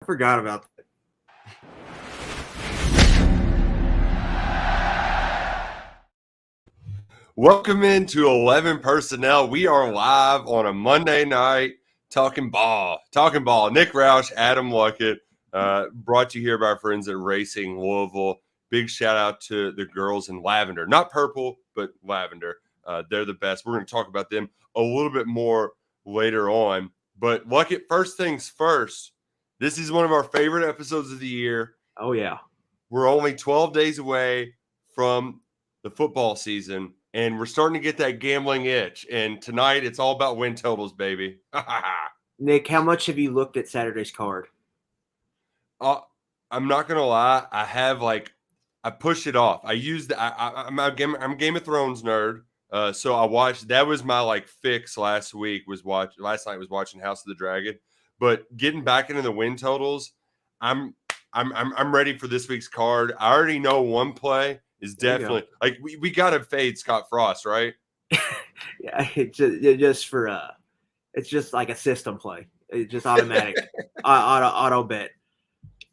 I forgot about that. Welcome into 11 Personnel. We are live on a Monday night talking ball. Nick Roush, Adam Luckett, brought to you here by our friends at Racing Louisville. Big shout out to the girls in lavender, not purple, but lavender. They're the best. We're going to talk about them a little bit more later on. But Luckett, first things first, this is one of our favorite episodes of the year. Oh, yeah. We're only 12 days away from the football season, and we're starting to get that gambling itch. And tonight, it's all about win totals, baby. Nick, how much have you looked at Saturday's card? I'm not gonna lie. I pushed it off. I'm a Game of Thrones nerd. So I watched. That was my fix last week. Last night was watching House of the Dragon. But getting back into the win totals, I'm ready for this week's card. I already know one play is definitely we got to fade Scott Frost, right? Yeah, it's just like a system play. It's just automatic, auto bet.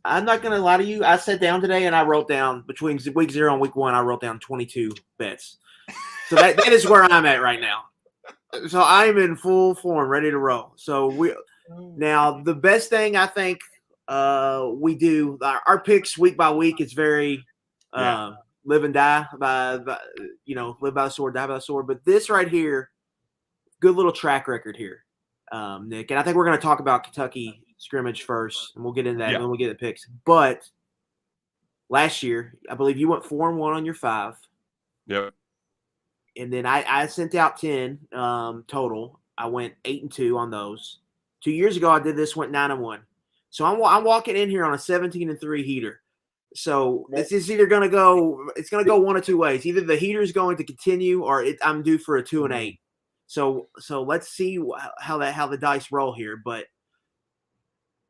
I'm not gonna lie to you. I sat down today and I wrote down between week 0 and week 1. I wrote down 22 bets. So that is where I'm at right now. So I'm in full form, ready to roll. So now the best thing I think we do, our picks week by week is very live and die by live by the sword, die by the sword. But this right here, good little track record here, Nick. And I think we're going to talk about Kentucky scrimmage first, and we'll get into that, and then we'll get the picks. But last year, I believe you went 4-1 on your 5. Yep. And then I sent out 10 total. I went 8-2 on those. 2 years ago, I did this, went 9-1. So I'm walking in here on a 17-3 heater. So this is either going to go. It's going to go one of two ways. Either the heater is going to continue, or I'm due for a 2-8. So let's see how the dice roll here. But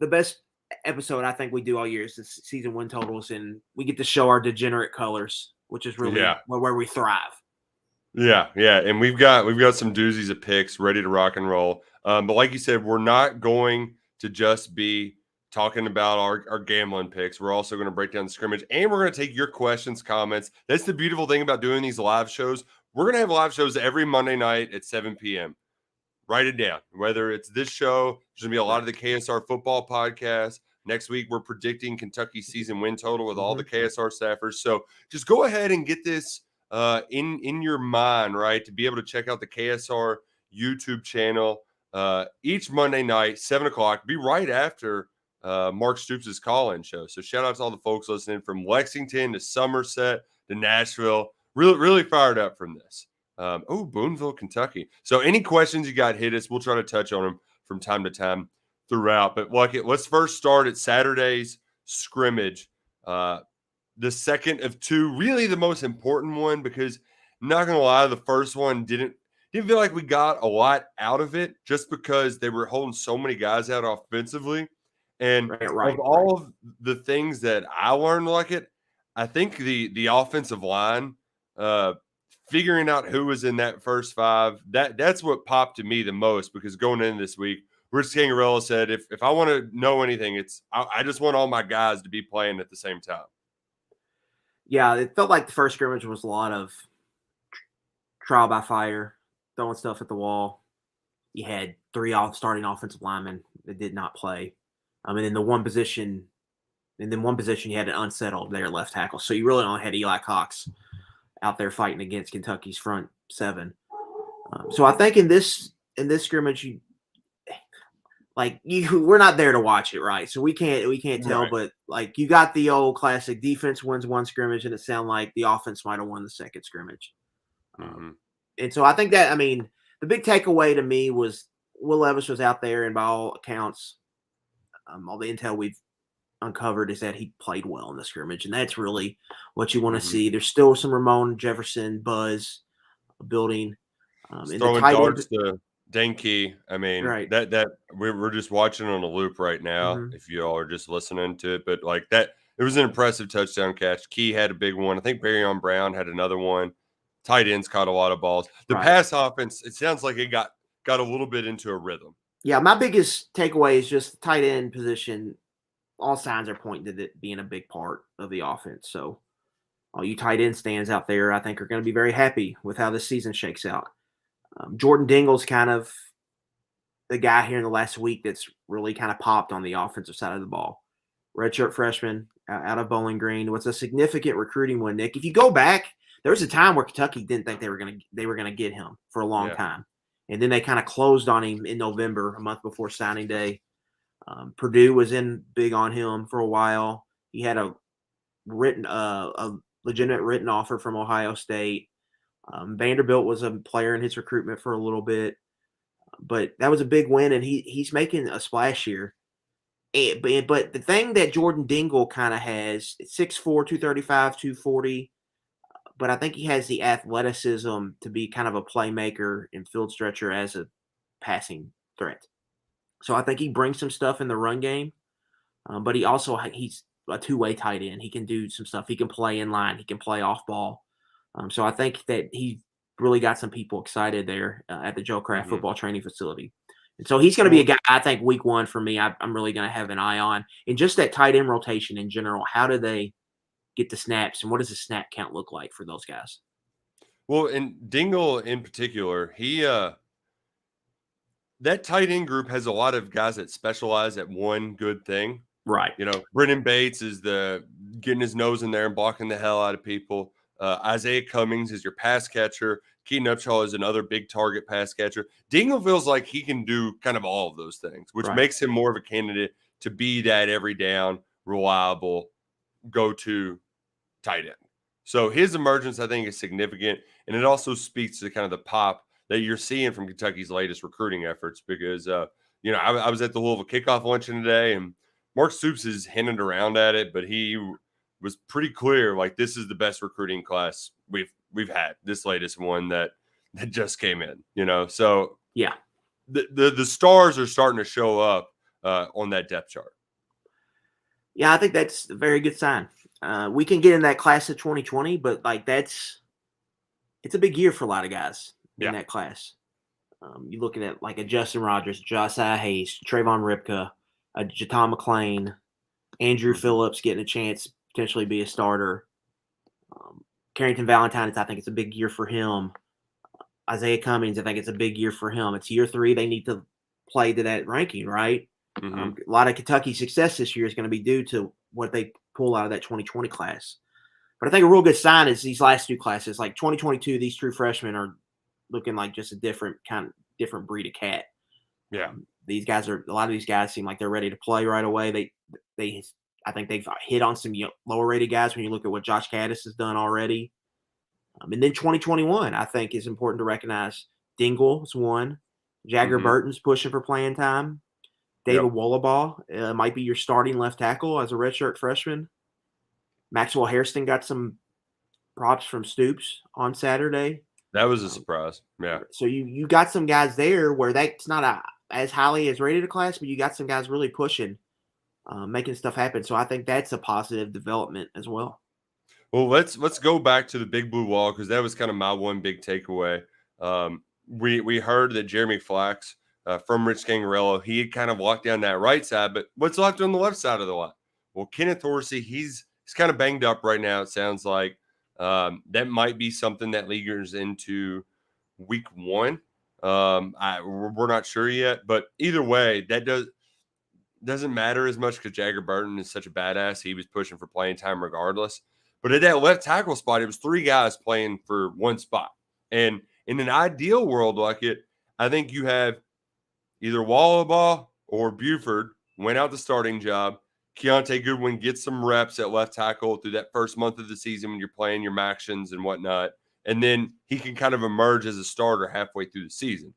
the best episode I think we do all year is the season win totals, and we get to show our degenerate colors, which is really where we thrive. Yeah, and we've got some doozies of picks ready to rock and roll. But like you said, we're not going to just be talking about our gambling picks. We're also going to break down the scrimmage, and we're going to take your questions, comments. That's the beautiful thing about doing these live shows. We're going to have live shows every Monday night at 7 p.m. Write it down. Whether it's this show, there's going to be a lot of the KSR football podcast. Next week, we're predicting Kentucky's season win total with all the KSR staffers. So just go ahead and get this in your mind, right, to be able to check out the KSR YouTube channel each Monday night, 7 o'clock. Be right after Mark Stoops' call-in show. So shout out to all the folks listening from Lexington to Somerset to Nashville. Really fired up from this. Boonville, Kentucky. So any questions you got, hit us. We'll try to touch on them from time to time throughout. But let's first start at Saturday's scrimmage. The second of two, really the most important one, because I'm not going to lie, the first one didn't feel like we got a lot out of it just because they were holding so many guys out offensively. And of all of the things that I learned I think the offensive line, figuring out who was in that first 5, that's what popped to me the most, because going into this week, Rich Scangarello said, if I want to know anything, I just want all my guys to be playing at the same time. Yeah, it felt like the first scrimmage was a lot of trial by fire, throwing stuff at the wall. You had 3 starting offensive linemen that did not play. And in one position you had an unsettled there left tackle. So you really only had Eli Cox out there fighting against Kentucky's front 7. So I think in this scrimmage, we're not there to watch it, right? So we can't tell, but you got the old classic defense wins one scrimmage, and it sounded like the offense might have won the second scrimmage. And so I think that, the big takeaway to me was Will Levis was out there, and by all accounts, all the intel we've uncovered is that he played well in the scrimmage, and that's really what you want to see. There's still some Ramon Jefferson buzz building. Throwing darts to Denke. That we're just watching on a loop right now. If you all are just listening to it, but that, it was an impressive touchdown catch. Key had a big one. I think Barryon Brown had another one. Tight ends caught a lot of balls. The pass offense, it sounds like it got a little bit into a rhythm. Yeah, my biggest takeaway is just the tight end position. all signs are pointing to it being a big part of the offense. So all you tight end stands out there, I think, are going to be very happy with how this season shakes out. Jordan Dingle's kind of the guy here in the last week that's really kind of popped on the offensive side of the ball. Redshirt freshman out of Bowling Green was a significant recruiting one, Nick. If you go back, there was a time where Kentucky didn't think they were going to get him for a long time, and then they kind of closed on him in November, a month before signing day. Purdue was in big on him for a while. He had a legitimate written offer from Ohio State. Vanderbilt was a player in his recruitment for a little bit, but that was a big win, and he's making a splash here. But the thing that Jordan Dingle kind of has, 6'4", 235, 240, but I think he has the athleticism to be kind of a playmaker and field stretcher as a passing threat. So I think he brings some stuff in the run game, but he's a two-way tight end. He can do some stuff. He can play in line. He can play off ball. So I think that he really got some people excited there at the Joe Kraft football training facility. And so he's going to be a guy, I think, week one for me, I'm really going to have an eye on. And just that tight end rotation in general, how do they get the snaps, and what does the snap count look like for those guys? Well, and Dingle in particular, he that tight end group has a lot of guys that specialize at one good thing. Right. Brennan Bates is getting his nose in there and blocking the hell out of people. Isaiah Cummings is your pass catcher. Keaton Upshaw is another big target pass catcher. Dingle feels like he can do kind of all of those things, which makes him more of a candidate to be that every down, reliable, go-to tight end. So his emergence, I think, is significant, and it also speaks to kind of the pop that you're seeing from Kentucky's latest recruiting efforts because, I was at the Louisville kickoff luncheon today, and Mark Stoops is hinted around at it, but he was pretty clear, like, this is the best recruiting class we've had, this latest one that just came in, So yeah, the stars are starting to show up on that depth chart. Yeah, I think that's a very good sign. We can get in that class of 2020, but it's a big year for a lot of guys in that class. You're looking at like a Justin Rogers, Josiah Hayes, Trayvon Ripka, a Jaton McClain, Andrew Phillips getting a chance potentially be a starter. Carrington Valentine, I think it's a big year for him. Isaiah Cummings, I think it's a big year for him. It's year 3. They need to play to that ranking, right? A lot of Kentucky's success this year is going to be due to what they pull out of that 2020 class. But I think a real good sign is these last 2 classes, like 2022, these true freshmen are looking like just a different breed of cat. Yeah. A lot of these guys seem like they're ready to play right away. I think they've hit on some lower rated guys when you look at what Josh Caddis has done already. And then 2021, I think, is important to recognize. Dingle's one. Jagger Burton's pushing for playing time. David Wollabaugh might be your starting left tackle as a redshirt freshman. Maxwell Hairston got some props from Stoops on Saturday. That was a surprise. Yeah. So you got some guys there where that's not as highly as rated a class, but you got some guys really pushing, making stuff happen. So I think that's a positive development as well. Well, let's go back to the Big Blue Wall because that was kind of my one big takeaway. We heard that Jeremy Flax from Rich Gangarello, he had kind of walked down that right side, but what's left on the left side of the line? Well, Kenneth Dorsey, he's kind of banged up right now. It sounds like that might be something that lingers into week 1. We're not sure yet, but either way, that doesn't matter as much because Jagger Burton is such a badass. He was pushing for playing time regardless. But at that left tackle spot, it was 3 guys playing for one spot. And in an ideal world like it, I think you have either Wallabaugh or Buford went out the starting job. Keontae Goodwin gets some reps at left tackle through that first month of the season when you're playing your Maxions and whatnot. And then he can kind of emerge as a starter halfway through the season.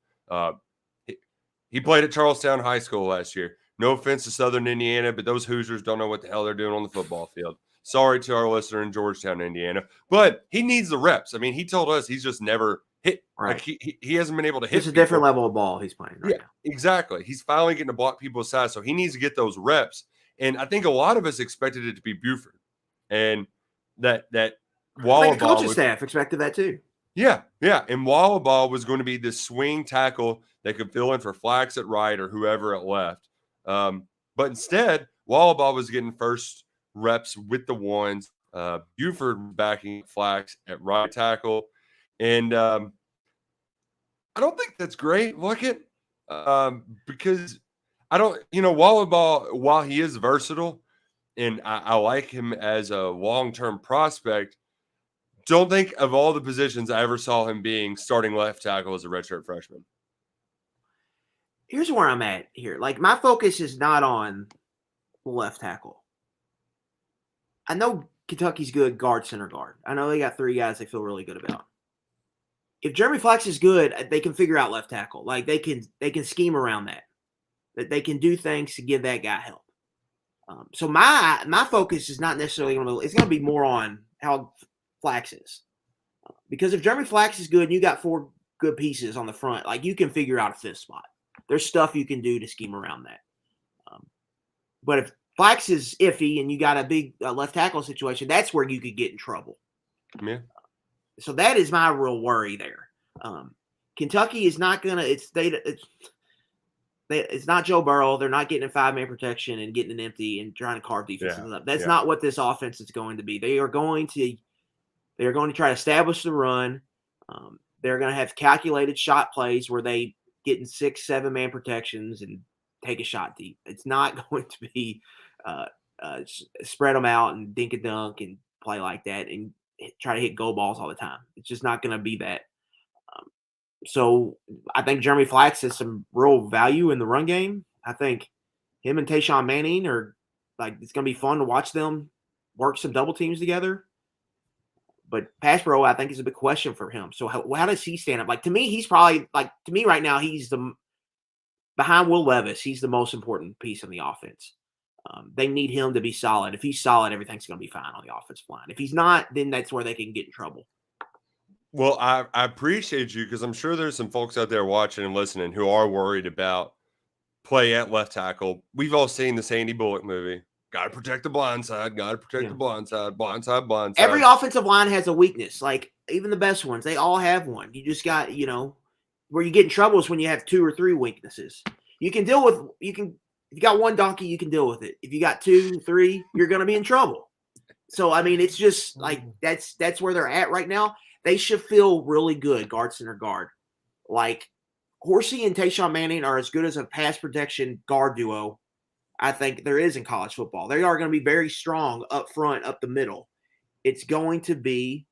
He played at Charlestown High School last year. No offense to Southern Indiana, but those Hoosiers don't know what the hell they're doing on the football field. Sorry to our listener in Georgetown, Indiana. But he needs the reps. I mean, he told us he's just never hit. Right. Like he hasn't been able to hit. It's a different level of ball he's playing right now. Exactly. He's finally getting to block people's sides, so he needs to get those reps. And I think a lot of us expected it to be Buford. And that Wallabaugh. I think the coaching staff expected that too. Yeah. And Wallabaugh was going to be this swing tackle that could fill in for Flax at right or whoever at left. But instead, Wallabaugh was getting first reps with the ones. Buford backing Flax at right tackle. And I don't think that's great. Look at because I don't, Wallabaugh, while he is versatile and I like him as a long-term prospect, don't think of all the positions I ever saw him being starting left tackle as a redshirt freshman. Here's where I'm at here. Like, my focus is not on left tackle. I know Kentucky's good guard, center guard. I know they got 3 guys they feel really good about. If Jeremy Flax is good, they can figure out left tackle. Like, they can scheme around that. That they can do things to give that guy help. So my focus is not necessarily going to – it's going to be more on how Flax is. Because if Jeremy Flax is good and you got 4 good pieces on the front, like, you can figure out a 5th spot. There's stuff you can do to scheme around that. But if Flax is iffy and you got a big left tackle situation, that's where you could get in trouble. Yeah. So that is my real worry there. Kentucky is not going to – it's not Joe Burrow. They're not getting in 5-man protection and getting an empty and trying to carve defenses up. That's not what this offense is going to be. They are going to try to establish the run. They're going to have calculated shot plays where they get in 6-7-man protections and take a shot deep. It's not going to be spread them out and dink and dunk and play like that and try to hit goal balls all the time. It's just not going to be that. So I think Jeremy Flax has some real value in the run game. I think him and Tayshawn Manning are like, it's going to be fun to watch them work some double teams together. But pass pro, I think, is a big question for him. So how does he stand up? Like, to me, he's probably to me right now, he's behind Will Levis. He's the most important piece on the offense. They need him to be solid. If he's solid, everything's going to be fine on the offensive line. If he's not, then that's where they can get in trouble. Well, I appreciate you because I'm sure there's some folks out there watching and listening who are worried about play at left tackle. We've all seen the Sandy Bullock movie. Got to protect the blind side. Got to protect the blind side. Blind side. Blind side. Every offensive line has a weakness. Like, even the best ones, they all have one. You just got, where you get in trouble is when you have 2 or 3 weaknesses. You can deal with – if you got 1 donkey, you can deal with it. If you got 2, 3, you're going to be in trouble. So, I mean, it's just like that's where they're at right now. They should feel really good, guard, center, guard. Like, Horsey and Tayshawn Manning are as good as a pass protection guard duo I think there is in college football. They are going to be very strong up front, up the middle. It's going to be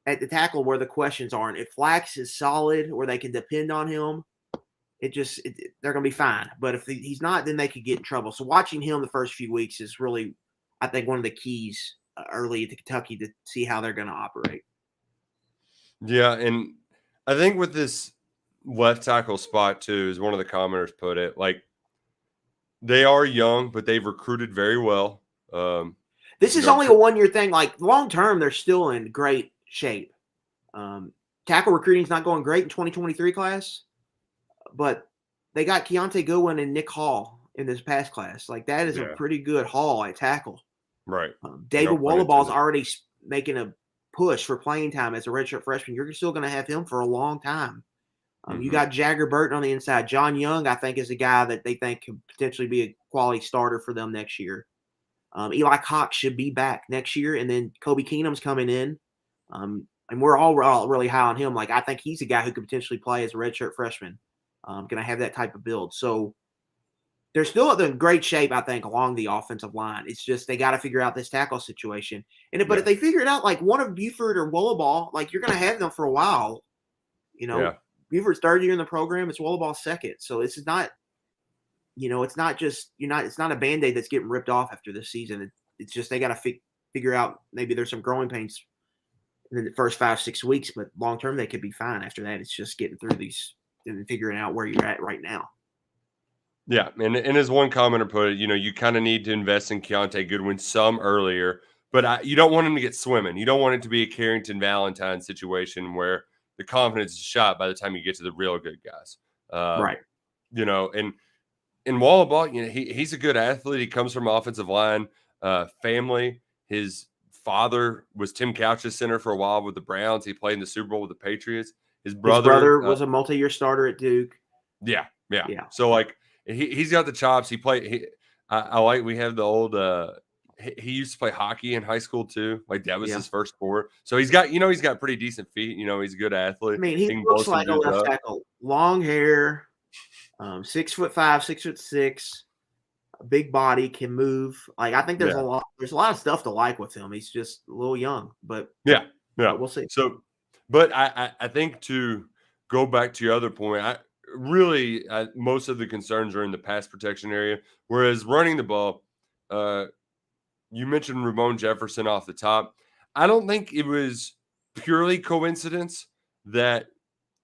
at the tackle where the questions are. And if Flax is solid, where they can depend on him, they're going to be fine. But if he's not, then they could get in trouble. So watching him the first few weeks is really, I think, one of the keys early to Kentucky to see how they're going to operate. Yeah, and I think with this left tackle spot too, as one of the commenters put it, like, they are young, but they've recruited very well. This is only a 1-year thing. Like, long term, they're still in great shape. Tackle recruiting is not going great in 2023 class, but they got Keontae Goodwin and Nick Hall in this past class. Like, that is a pretty good haul at tackle. Right. David Wallaball is already making a push for playing time as a redshirt freshman. You're still going to have him for a long time. You got Jagger Burton on the inside. John Young, I think, is a guy that they think could potentially be a quality starter for them next year. Eli Cox should be back next year, and then Kobe Keenum's coming in. And we're all really high on him. Like, I think he's a guy who could potentially play as a redshirt freshman. Going to have that type of build. So they're still in great shape, I think, along the offensive line. It's just they got to figure out this tackle situation. But if they figure it out, like one of Buford or Wallaball, like, you're going to have them for a while. Buford's 3rd year in the program. It's Wallaball's 2nd. So this is not, it's not just it's not a Band-Aid that's getting ripped off after this season. It's just they got to figure out, maybe there's some growing pains in the first 5-6 weeks, but long term they could be fine. After that, it's just getting through these and figuring out where you're at right now. Yeah, and as one commenter put it, you kind of need to invest in Keontae Goodwin some earlier, but you don't want him to get swimming. You don't want it to be a Carrington Valentine situation where the confidence is shot by the time you get to the real good guys. Right. And in Wallaball, he's a good athlete. He comes from offensive line family. His father was Tim Couch's center for a while with the Browns. He played in the Super Bowl with the Patriots. His brother was a multi-year starter at Duke. Yeah. So, like, he's got the chops. I like we have the old he used to play hockey in high school too. Like that was Yeah. his first sport. So he's got pretty decent feet. He's a good I athlete. mean, he can blow looks some like a dudes left up. tackle. Long hair, 6'5", 6'6", a big body, can move. Like I think there's Yeah. a lot of stuff to like with him. He's just a little young, but Yeah. Yeah. we'll see. So, but I think to go back to your other point, most of the concerns are in the pass protection area, whereas running the ball, you mentioned Ramon Jefferson off the top. I don't think it was purely coincidence that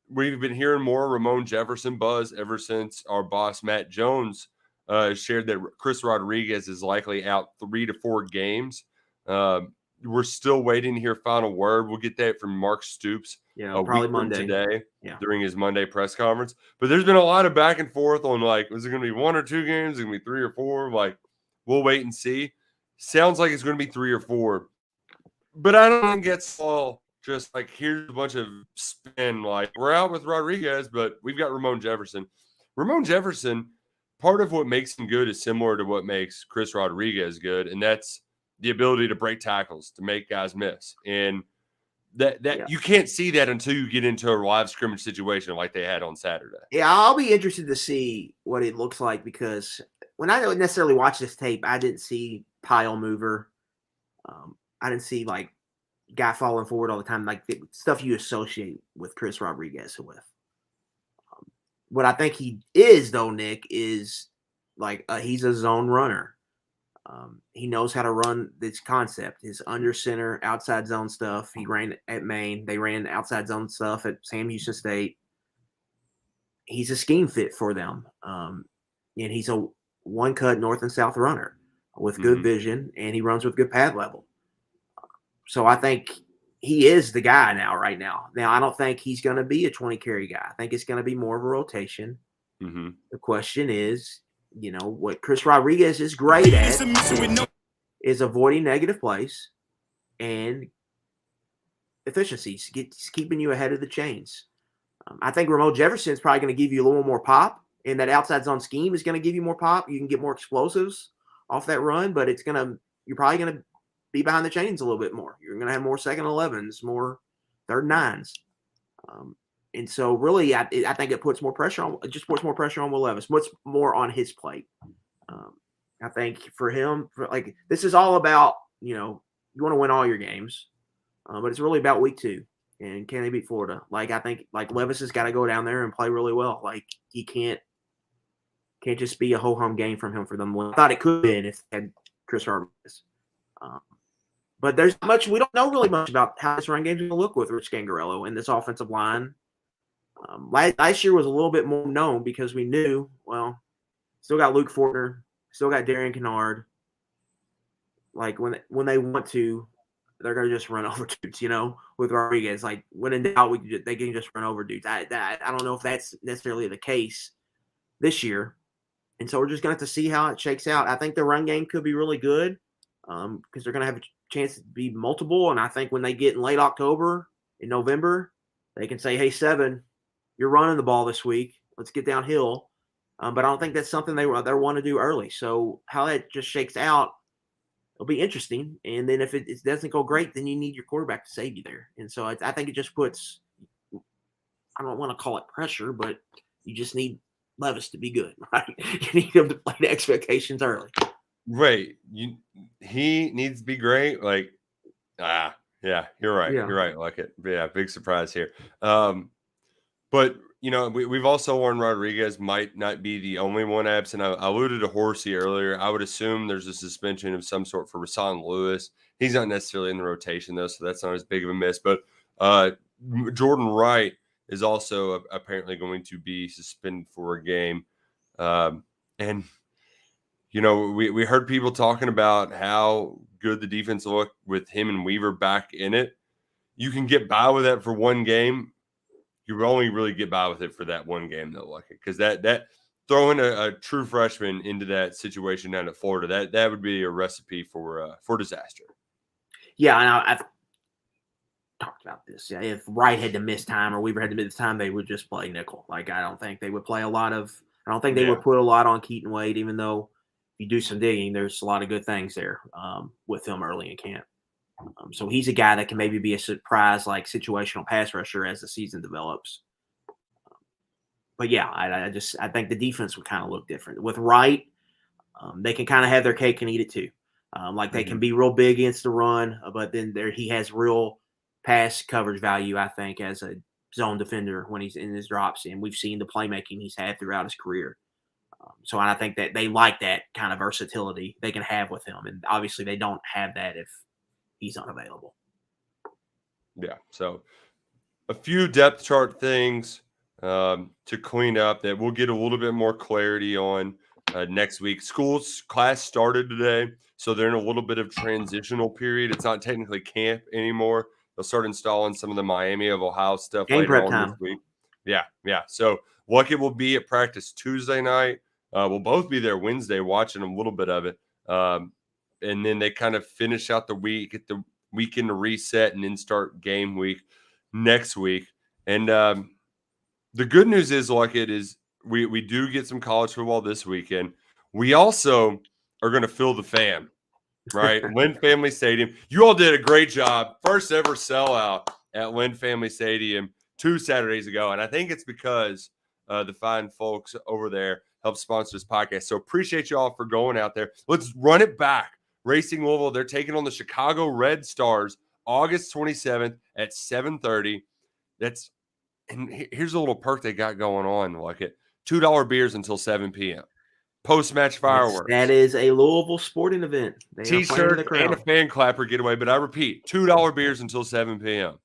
we've been hearing more Ramon Jefferson buzz ever since our boss Matt Jones shared that Chris Rodriguez is likely out 3 to 4 games. We're still waiting to hear final word. We'll get that from Mark Stoops Yeah, a probably week from Monday. today Yeah. during his Monday press conference. But there's been a lot of back and forth on is it going to be 1 or 2 games? Is it going to be 3 or 4? We'll wait and see. Sounds like it's going to be 3 or 4. But I don't think it's all just here's a bunch of spin. We're out with Rodriguez, but we've got Ramon Jefferson. Ramon Jefferson, part of what makes him good is similar to what makes Chris Rodriguez good, and that's the ability to break tackles, to make guys miss. And that you can't see that until you get into a live scrimmage situation like they had on Saturday. Yeah, I'll be interested to see what it looks like because when I don't necessarily watch this tape, I didn't see pile mover. I didn't see guy falling forward all the time, like the stuff you associate with Chris Rodriguez with. What I think he is, though, Nick, is he's a zone runner. He knows how to run this concept. His under center, outside zone stuff. He ran at Maine. They ran outside zone stuff at Sam Houston State. He's a scheme fit for them. And he's a one-cut north and south runner with good vision, and he runs with good pad level. So I think he is the guy right now. Now, I don't think he's going to be a 20-carry guy. I think it's going to be more of a rotation. Mm-hmm. The question is, what Chris Rodriguez is great at is avoiding negative plays and efficiencies, keeping you ahead of the chains. I think Ramon Jefferson is probably going to give you a little more pop, and that outside zone scheme is going to give you more pop. You can get more explosives off that run, but you're probably going to be behind the chains a little bit more. You're going to have more second 11s, more third 9s. And so really, I think it puts more pressure on Will Levis, puts more on his plate. I think for him, this is all about, you want to win all your games, but it's really about week 2. And can they beat Florida? I think Levis has got to go down there and play really well. He can't just be a ho-hum game from him for them. I thought it could have been if they had Chris Rodriguez. But there's much we don't know really much about how this run game is going to look with Rich Scangarello and this offensive line. Last year was a little bit more known because we knew, still got Luke Fortner, still got Darian Kennard. When they want to, they're going to just run over dudes, with Rodriguez. When in doubt, they can just run over dudes. I don't know if that's necessarily the case this year. And so we're just going to have to see how it shakes out. I think the run game could be really good because they're going to have a chance to be multiple. And I think when they get in late October, in November, they can say, hey, 7, you're running the ball this week. Let's get downhill. But I don't think that's something they want to do early. So how that just shakes out, it'll be interesting. And then if it doesn't go great, then you need your quarterback to save you there. And so I think it just puts, I don't want to call it pressure, but you just need Levis to be good, right? You need him to play the expectations early. Right. He needs to be great. Yeah, you're right. Yeah. You're right. Yeah, big surprise here. But we've also warned Rodriguez might not be the only one absent. I alluded to Horsey earlier. I would assume there's a suspension of some sort for Rasan Lewis. He's not necessarily in the rotation though, so that's not as big of a miss. But Jordan Wright is also apparently going to be suspended for a game. And we heard people talking about how good the defense looked with him and Weaver back in it. You can get by with that for one game. You only really get by with it for that one game, though, because that throwing a true freshman into that situation down at Florida, that would be a recipe for disaster. Yeah, and I've talked about this. Yeah, if Wright had to miss time or Weaver had to miss time, they would just play nickel. I don't think they would play a lot of. I don't think they would put a lot on Keaton Wade, even though you do some digging, there's a lot of good things there with him early in camp. So he's a guy that can maybe be a surprise, like situational pass rusher as the season develops. But yeah, I think the defense would kind of look different with Wright. They can kind of have their cake and eat it too. Like they can be real big against the run, but then he has real pass coverage value, I think, as a zone defender when he's in his drops, and we've seen the playmaking he's had throughout his career. So I think that they like that kind of versatility they can have with him, and obviously they don't have that if he's unavailable. Yeah, so a few depth chart things to clean up that we'll get a little bit more clarity on next week. Class started today, so they're in a little bit of transitional period. It's not technically camp anymore. They'll start installing some of the Miami of Ohio stuff Game later prep on time. this week. Yeah. So Luckett will be at practice Tuesday night. We'll both be there Wednesday watching a little bit of it. And then they kind of finish out the week, get the weekend to reset, and then start game week next week. And the good news is, Luckett, is we do get some college football this weekend. We also are going to fill the fan, right? Lynn Family Stadium. You all did a great job. First ever sellout at Lynn Family Stadium 2 Saturdays ago. And I think it's because the fine folks over there helped sponsor this podcast. So appreciate you all for going out there. Let's run it back. Racing Louisville, they're taking on the Chicago Red Stars August 27th at 7:30. And here's a little perk they got going on, Luckett. $2 beers until 7 p.m. Post-match fireworks. That is a Louisville sporting event. T-shirt and a fan clapper getaway. But I repeat, $2 beers until 7 p.m.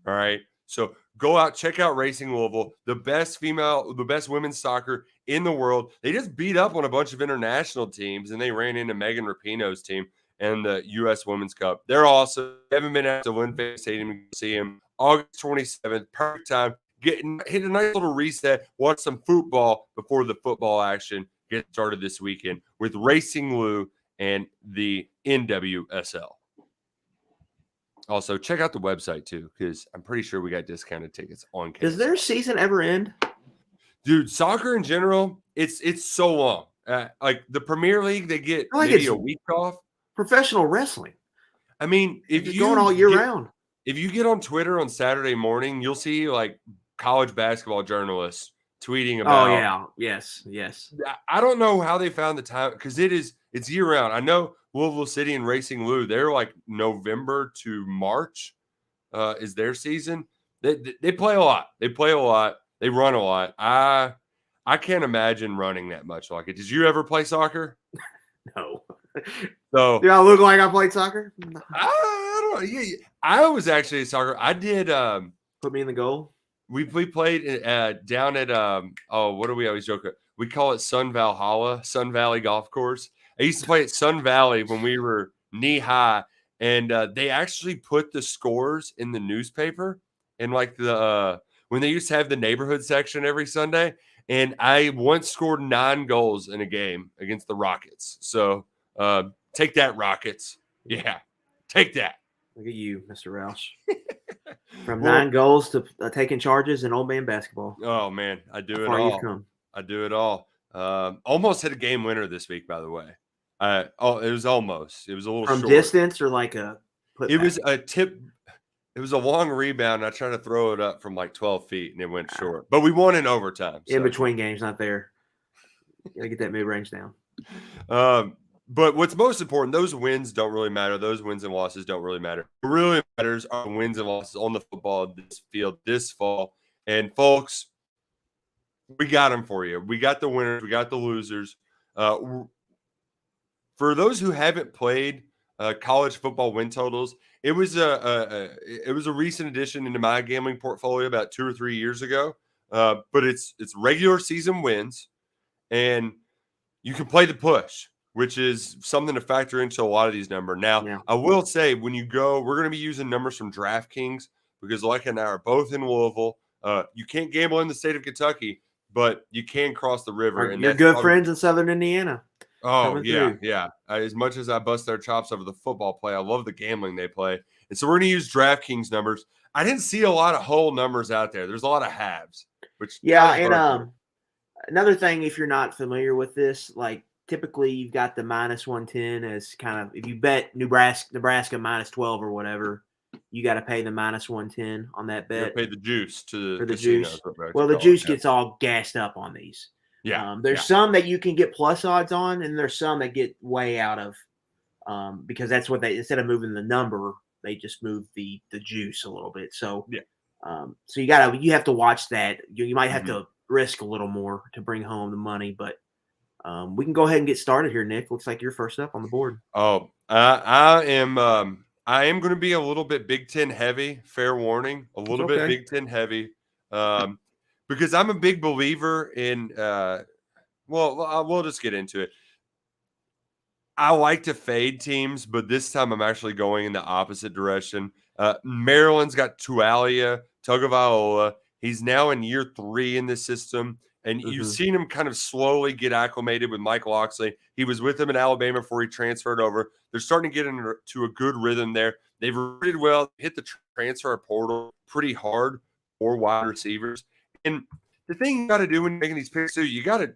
All right. So go out, check out Racing Louisville, the best women's soccer in the world. They just beat up on a bunch of international teams, and they ran into Megan Rapinoe's team and the U.S. Women's Cup. They're awesome. Haven't been out to Lynn Family Stadium to see them. August 27th, perfect time. Hit a nice little reset, watch some football before the football action gets started this weekend with Racing Lou and the NWSL. Also, check out the website too, because I'm pretty sure we got discounted tickets on campus. Does their season ever end? Dude, soccer in general, it's so long. Like the Premier League, they get maybe a week off. Professional wrestling. I mean, if you're going all year round. If you get on Twitter on Saturday morning, you'll see like college basketball journalists tweeting about. Oh yeah, yes. I don't know how they found the time because it's year round. I know Louisville City and Racing Lou, they're like November to March is their season. They play a lot. They run a lot. I can't imagine running that much like it. Did you ever play soccer? No. So do I look like I played soccer? I don't know. Yeah, I was actually a soccer. I did. Put me in the goal. We played down at what do we always joke at? We call it Sun Valley Golf Course. I used to play at Sun Valley when we were knee high, and they actually put the scores in the newspaper in like the when they used to have the neighborhood section every Sunday. And I once scored 9 goals in a game against the Rockets. So take that, Rockets. Yeah, take that. Look at you, Mr. Roush. From 9 goals to taking charges in old man basketball. Oh, man, I do it all. I do it all. Almost hit a game winner this week, by the way. It was almost. It was a little from short. Distance or like a put It back? was a tip. It was a long rebound. And I tried to throw it up from like 12 feet, and it went short. But we won in overtime. In between games, not there. You got to get that mid-range down. But what's most important, those wins don't really matter. Those wins and losses don't really matter. What really matters are wins and losses on the football this field this fall. And, folks, we got them for you. We got the winners. We got the losers. For those who haven't played college football win totals, it was a recent addition into my gambling portfolio about 2 or 3 years ago. But it's regular season wins, and you can play the push, which is something to factor into a lot of these numbers. Now, yeah. I will say when you go, we're going to be using numbers from DraftKings because Luckett and I are both in Louisville. You can't gamble in the state of Kentucky, but you can cross the river. And you're good friends in Southern Indiana. Oh, yeah. As much as I bust their chops over the football play, I love the gambling they play. And so we're going to use DraftKings numbers. I didn't see a lot of whole numbers out there. There's a lot of halves. And another thing, if you're not familiar with this, like typically you've got the minus 110 as kind of, if you bet Nebraska minus 12 or whatever, you got to pay the minus 110 on that You got to bet pay the juice to for the the casino. juice. Is what we like Well, to the call it. juice gets all gassed up on these. Yeah. There's some that you can get plus odds on, and there's some that get way out of because that's what they, instead of moving the number, they just move the juice a little bit. So Yeah. So you have to watch that. You might have Mhm. to risk a little more to bring home the money, but we can go ahead and get started here, Nick. Looks like you're first up on the board. Oh, I am going to be a little bit Big Ten heavy. Fair warning, a little bit Okay. Big Ten heavy, because I'm a big believer in. We'll just get into it. I like to fade teams, but this time I'm actually going in the opposite direction. Maryland's got Tualia Tagovailoa. He's now in year 3 in the system, and you've seen him kind of slowly get acclimated with Mike Locksley. He was with him in Alabama before he transferred over. They're starting to get into a good rhythm there. They've recruited well, hit the transfer portal pretty hard for wide receivers. And the thing you got to do when you're making these picks, too, you got to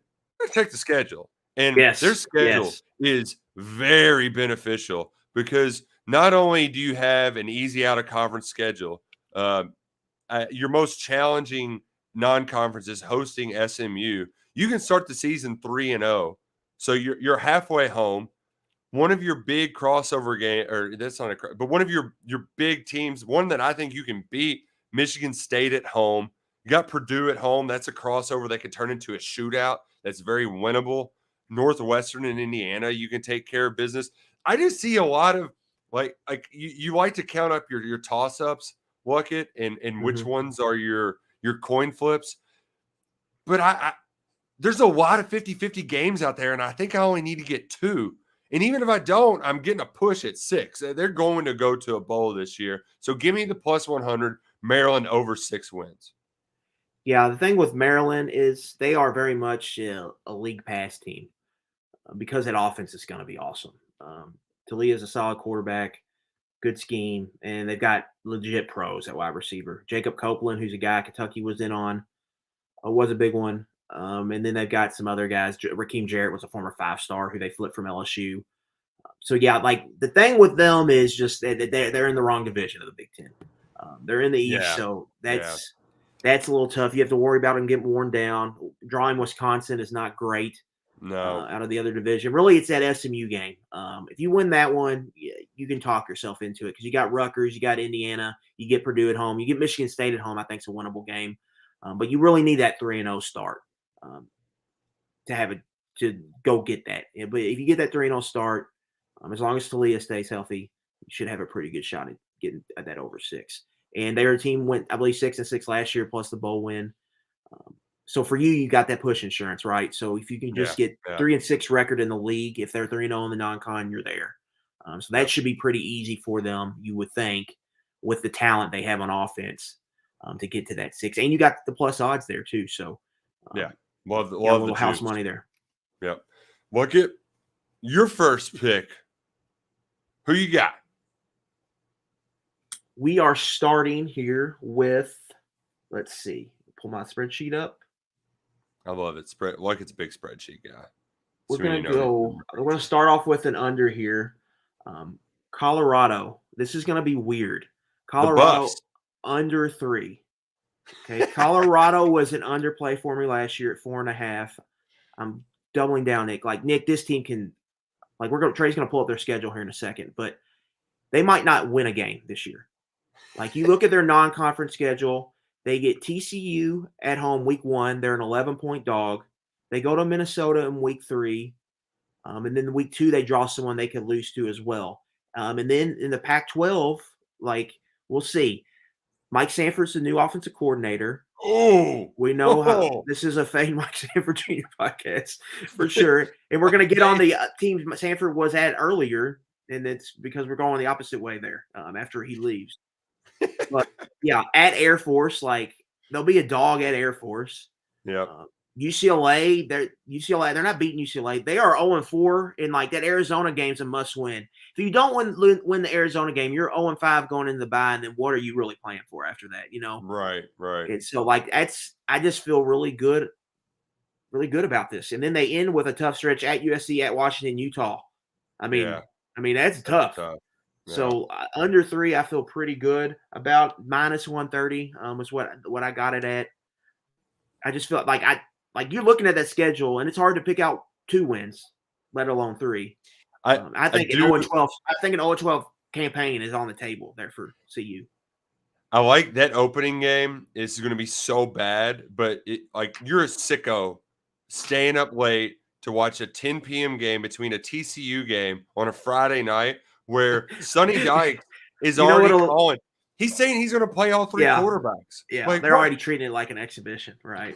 check the schedule. And their schedule is very beneficial because not only do you have an easy out of conference schedule, your most challenging non-conference is hosting SMU. You can start the season 3-0, so you're halfway home. One of your big crossover game, or that's not but one of your big teams, one that I think you can beat, Michigan State at home. You got Purdue at home. That's a crossover that could turn into a shootout. That's very winnable. Northwestern and Indiana, you can take care of business. I just see a lot of like you like to count up your toss-ups, Luckett, and which ones are your coin flips. But I there's a lot of 50-50 games out there, and I think I only need to get 2. And even if I don't, I'm getting a push at 6. They're going to go to a bowl this year. So give me the plus 100, Maryland over 6 wins. Yeah, the thing with Maryland is they are very much a league pass team because that offense is going to be awesome. Talia is a solid quarterback, good scheme, and they've got legit pros at wide receiver. Jacob Copeland, who's a guy Kentucky was in on, was a big one. And then they've got some other guys. Raheem Jarrett was a former 5-star who they flipped from LSU. So, yeah, like the thing with them is just that they're in the wrong division of the Big Ten. They're in the East, so that's a little tough. You have to worry about them getting worn down. Drawing Wisconsin is not great. No. Out of the other division. Really, it's that SMU game. If you win that one, you can talk yourself into it because you got Rutgers, you got Indiana, you get Purdue at home, you get Michigan State at home. I think it's a winnable game. But you really need that 3-0 start to go get that. But if you get that 3-0 start, as long as Talia stays healthy, you should have a pretty good shot at getting at that over 6. And their team went, I believe, 6-6 last year plus the bowl win. So for you got that push insurance, right? So if you can just get 3-6 record in the league, if they're 3-0 in the non-con, you're there. So that should be pretty easy for them, you would think, with the talent they have on offense to get to that 6. And you got the plus odds there too. So love a little the house juice. money there. Yep. Look at your first pick. Who you got? We are starting here with, let's see, pull my spreadsheet up. I love it. It's a big spreadsheet guy. We're going to start off with an under here. Colorado. This is going to be weird. Colorado under 3. Okay. Colorado was an underplay for me last year at 4.5. I'm doubling down, Nick. Like, Nick, this team can, like, Trey's going to pull up their schedule here in a second, but they might not win a game this year. Like, you look at their non-conference schedule, they get TCU at home week 1. They're an 11-point dog. They go to Minnesota in week 3. And then week 2, they draw someone they could lose to as well. And then in the Pac-12, like, we'll see. Mike Sanford's the new offensive coordinator. Oh, we know how this is a fake Mike Sanford Jr. podcast for sure. And we're going to get on the team Sanford was at earlier, and it's because we're going the opposite way there after he leaves. But, yeah, at Air Force, like, there'll be a dog at Air Force. Yeah. UCLA, they're not beating UCLA. They are 0-4, and like that Arizona game's a must win. If you don't win the Arizona game, you're 0-5 going into the bye, and then what are you really playing for after that? You know, right. And so like I just feel really good really good about this. And then they end with a tough stretch at USC, at Washington, Utah. I mean, that's tough. Yeah. So under 3, I feel pretty good about. Minus 130 is what I got it at. I just feel like you're looking at that schedule, and it's hard to pick out 2 wins, let alone 3. I think an 0-12. I think an 0-12 campaign is on the table there for CU. I like that opening game is going to be so bad, but you're a sicko staying up late to watch a 10 p.m. game between a TCU game on a Friday night where Sonny Dykes is already calling. He's saying he's going to play all 3 quarterbacks. Yeah, they're already treating it like an exhibition, right?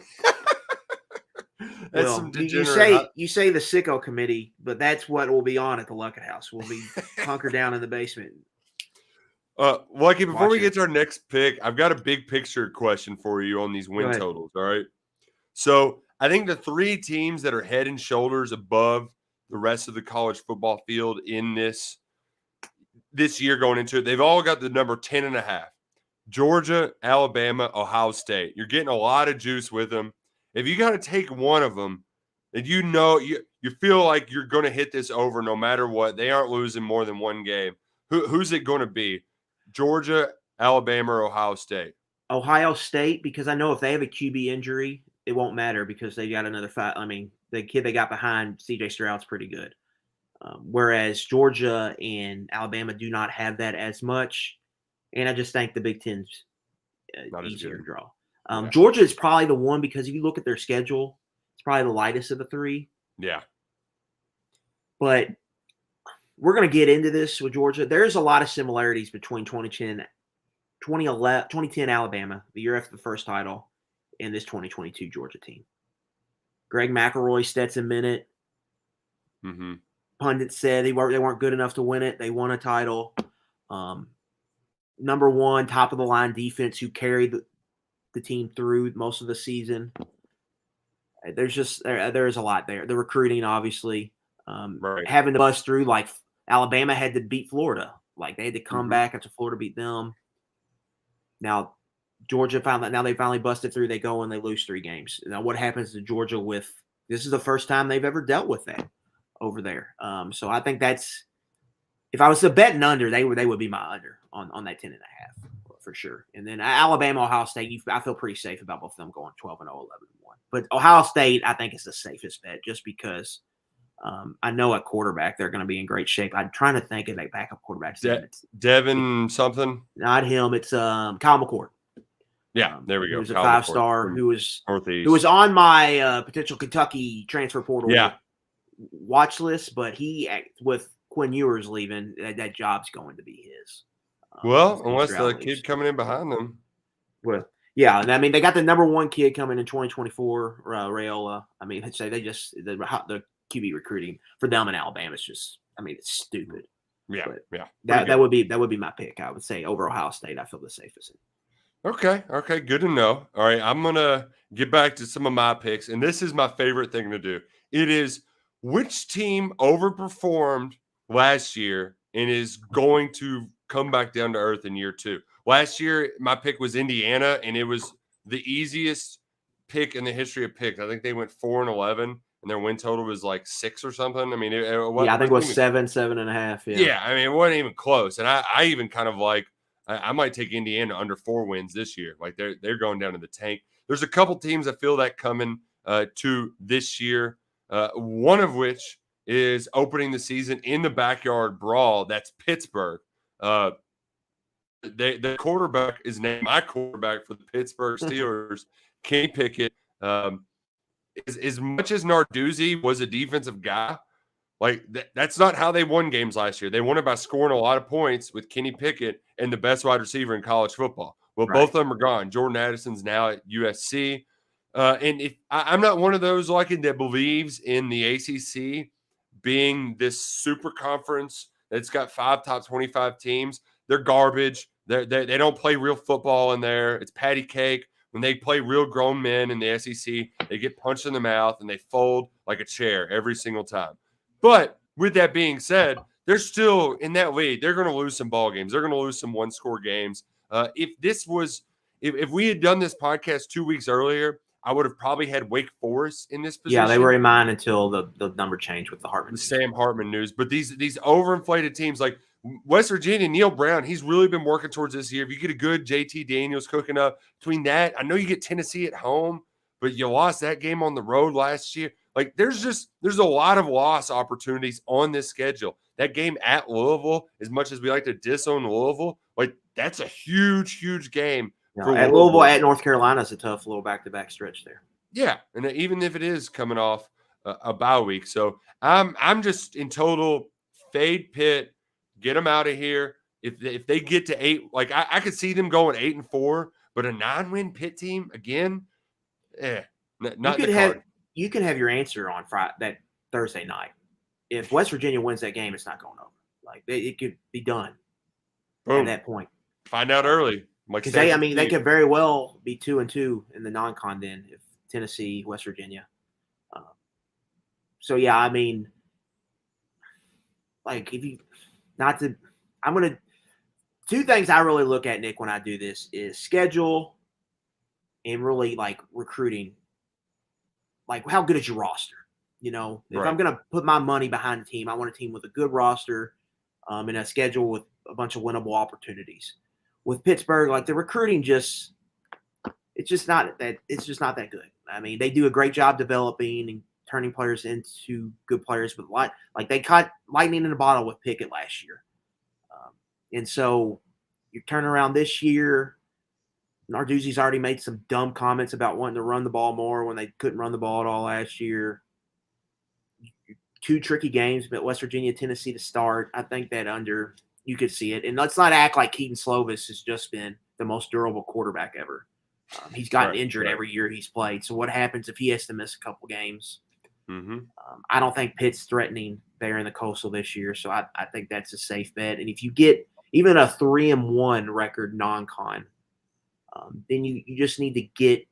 That's some degenerate. You say the sicko committee, but that's what will be on at the Luckett House. We'll be hunkered down in the basement. Lucky, before we get to our next pick, I've got a big picture question for you on these win totals. All right. So I think the 3 teams that are head and shoulders above the rest of the college football field in this year going into it, they've all got the number 10.5. Georgia, Alabama, Ohio State. You're getting a lot of juice with them. If you got to take one of them, and you feel like you're going to hit this over no matter what, they aren't losing more than 1 game. Who's it going to be? Georgia, Alabama, or Ohio State? Ohio State, because I know if they have a QB injury, it won't matter because they got another 5. I mean, the kid they got behind CJ Stroud's pretty good. Whereas Georgia and Alabama do not have that as much. And I just think the Big Ten's easier to draw. Georgia is probably the one because if you look at their schedule, it's probably the lightest of the 3. Yeah. But we're going to get into this with Georgia. There's a lot of similarities between 2010 Alabama, the year after the first title, and this 2022 Georgia team. Greg McElroy, Stetson Bennett. Mm-hmm. Pundits said they weren't good enough to win it. They won a title. Number 1, top of the line defense who carried the team through most of the season. There's just there is a lot there. The recruiting, obviously, having to bust through. Like Alabama had to beat Florida. Like they had to come back after Florida beat them. Now Georgia they finally busted through. They go and they lose 3 games. Now what happens to Georgia with this is the first time they've ever dealt with that over there. So I think that's if I was to bet an under, they would be my under on that 10.5 for sure. And then Alabama, Ohio State, I feel pretty safe about both of them going 12-0, 11-1. But Ohio State, I think, is the safest bet just because I know at quarterback they're going to be in great shape. I'm trying to think of a backup quarterback. Devin something? Not him. It's Kyle McCord. Yeah, there we go. He was a 5-star who was on my potential Kentucky transfer portal watch list, but with Quinn Ewers leaving, that job's going to be his. Well, unless the kid coming in behind them. Well, yeah, and I mean they got the number 1 kid coming in 2024, Raiola. I mean, say they just the QB recruiting for them in Alabama is just, I mean, it's stupid. Yeah, but that would be my pick. I would say over Ohio State, I feel the safest. Okay, good to know. All right, I'm gonna get back to some of my picks, and this is my favorite thing to do. It is which team overperformed last year and is going to come back down to earth in year 2. Last year, my pick was Indiana, and it was the easiest pick in the history of picks. I think they went 4-11, and their win total was like 6 or something. I mean, I think it was 7.5. Yeah, I mean, it wasn't even close. And I even kind of like I might take Indiana under 4 wins this year. Like they're going down to the tank. There's a couple teams I feel that coming to this year. One of which is opening the season in the backyard brawl. That's Pittsburgh. The quarterback is named my quarterback for the Pittsburgh Steelers, Kenny Pickett. As much as Narduzzi was a defensive guy, like that's not how they won games last year. They won it by scoring a lot of points with Kenny Pickett and the best wide receiver in college football. Well, both of them are gone. Jordan Addison's now at USC. And if I'm not one of those that believes in the ACC being this super conference that's got 5 top 25 teams. They're garbage. They don't play real football in there. It's patty cake. When they play real grown men in the SEC, they get punched in the mouth and they fold like a chair every single time. But with that being said, they're still in that league. They're going to lose some ball games. They're going to lose some one-score games. If we had done this podcast 2 weeks earlier, I would have probably had Wake Forest in this position. Yeah, they were in mine until the number changed with the Hartman. The Sam Hartman news. But these overinflated teams like West Virginia, Neil Brown, he's really been working towards this year. If you get a good JT Daniels cooking up between that, I know you get Tennessee at home, but you lost that game on the road last year. Like there's a lot of loss opportunities on this schedule. That game at Louisville, as much as we like to disown Louisville, like that's a huge, huge game. No, at Louisville, at North Carolina is a tough little back-to-back stretch there. Yeah, and even if it is coming off a bye week, so I'm just in total fade Pitt, get them out of here. If they get to 8, like I could see them going 8-4, but a 9-win Pitt team again, not in the card. You can have your answer on Friday, that Thursday night. If West Virginia wins that game, it's not going over. Like it could be done at that point. Find out early. Because they could very well be 2-2 in the non-con then if Tennessee, West Virginia. So yeah, I mean, like two things I really look at, Nick, when I do this is schedule and really like recruiting. Like how good is your roster? You know, if I'm going to put my money behind a team, I want a team with a good roster and a schedule with a bunch of winnable opportunities. With Pittsburgh, like the recruiting it's just not that good. I mean, they do a great job developing and turning players into good players, but like they caught lightning in a bottle with Pickett last year. And so you turn around this year, Narduzzi's already made some dumb comments about wanting to run the ball more when they couldn't run the ball at all last year. 2 tricky games, but West Virginia, Tennessee to start. I think that you could see it. And let's not act like Keaton Slovis has just been the most durable quarterback ever. He's gotten injured every year he's played. So what happens if he has to miss a couple games? Mm-hmm. I don't think Pitt's threatening there in the Coastal this year. So I think that's a safe bet. And if you get even a 3-1 record non-con, then you just need to get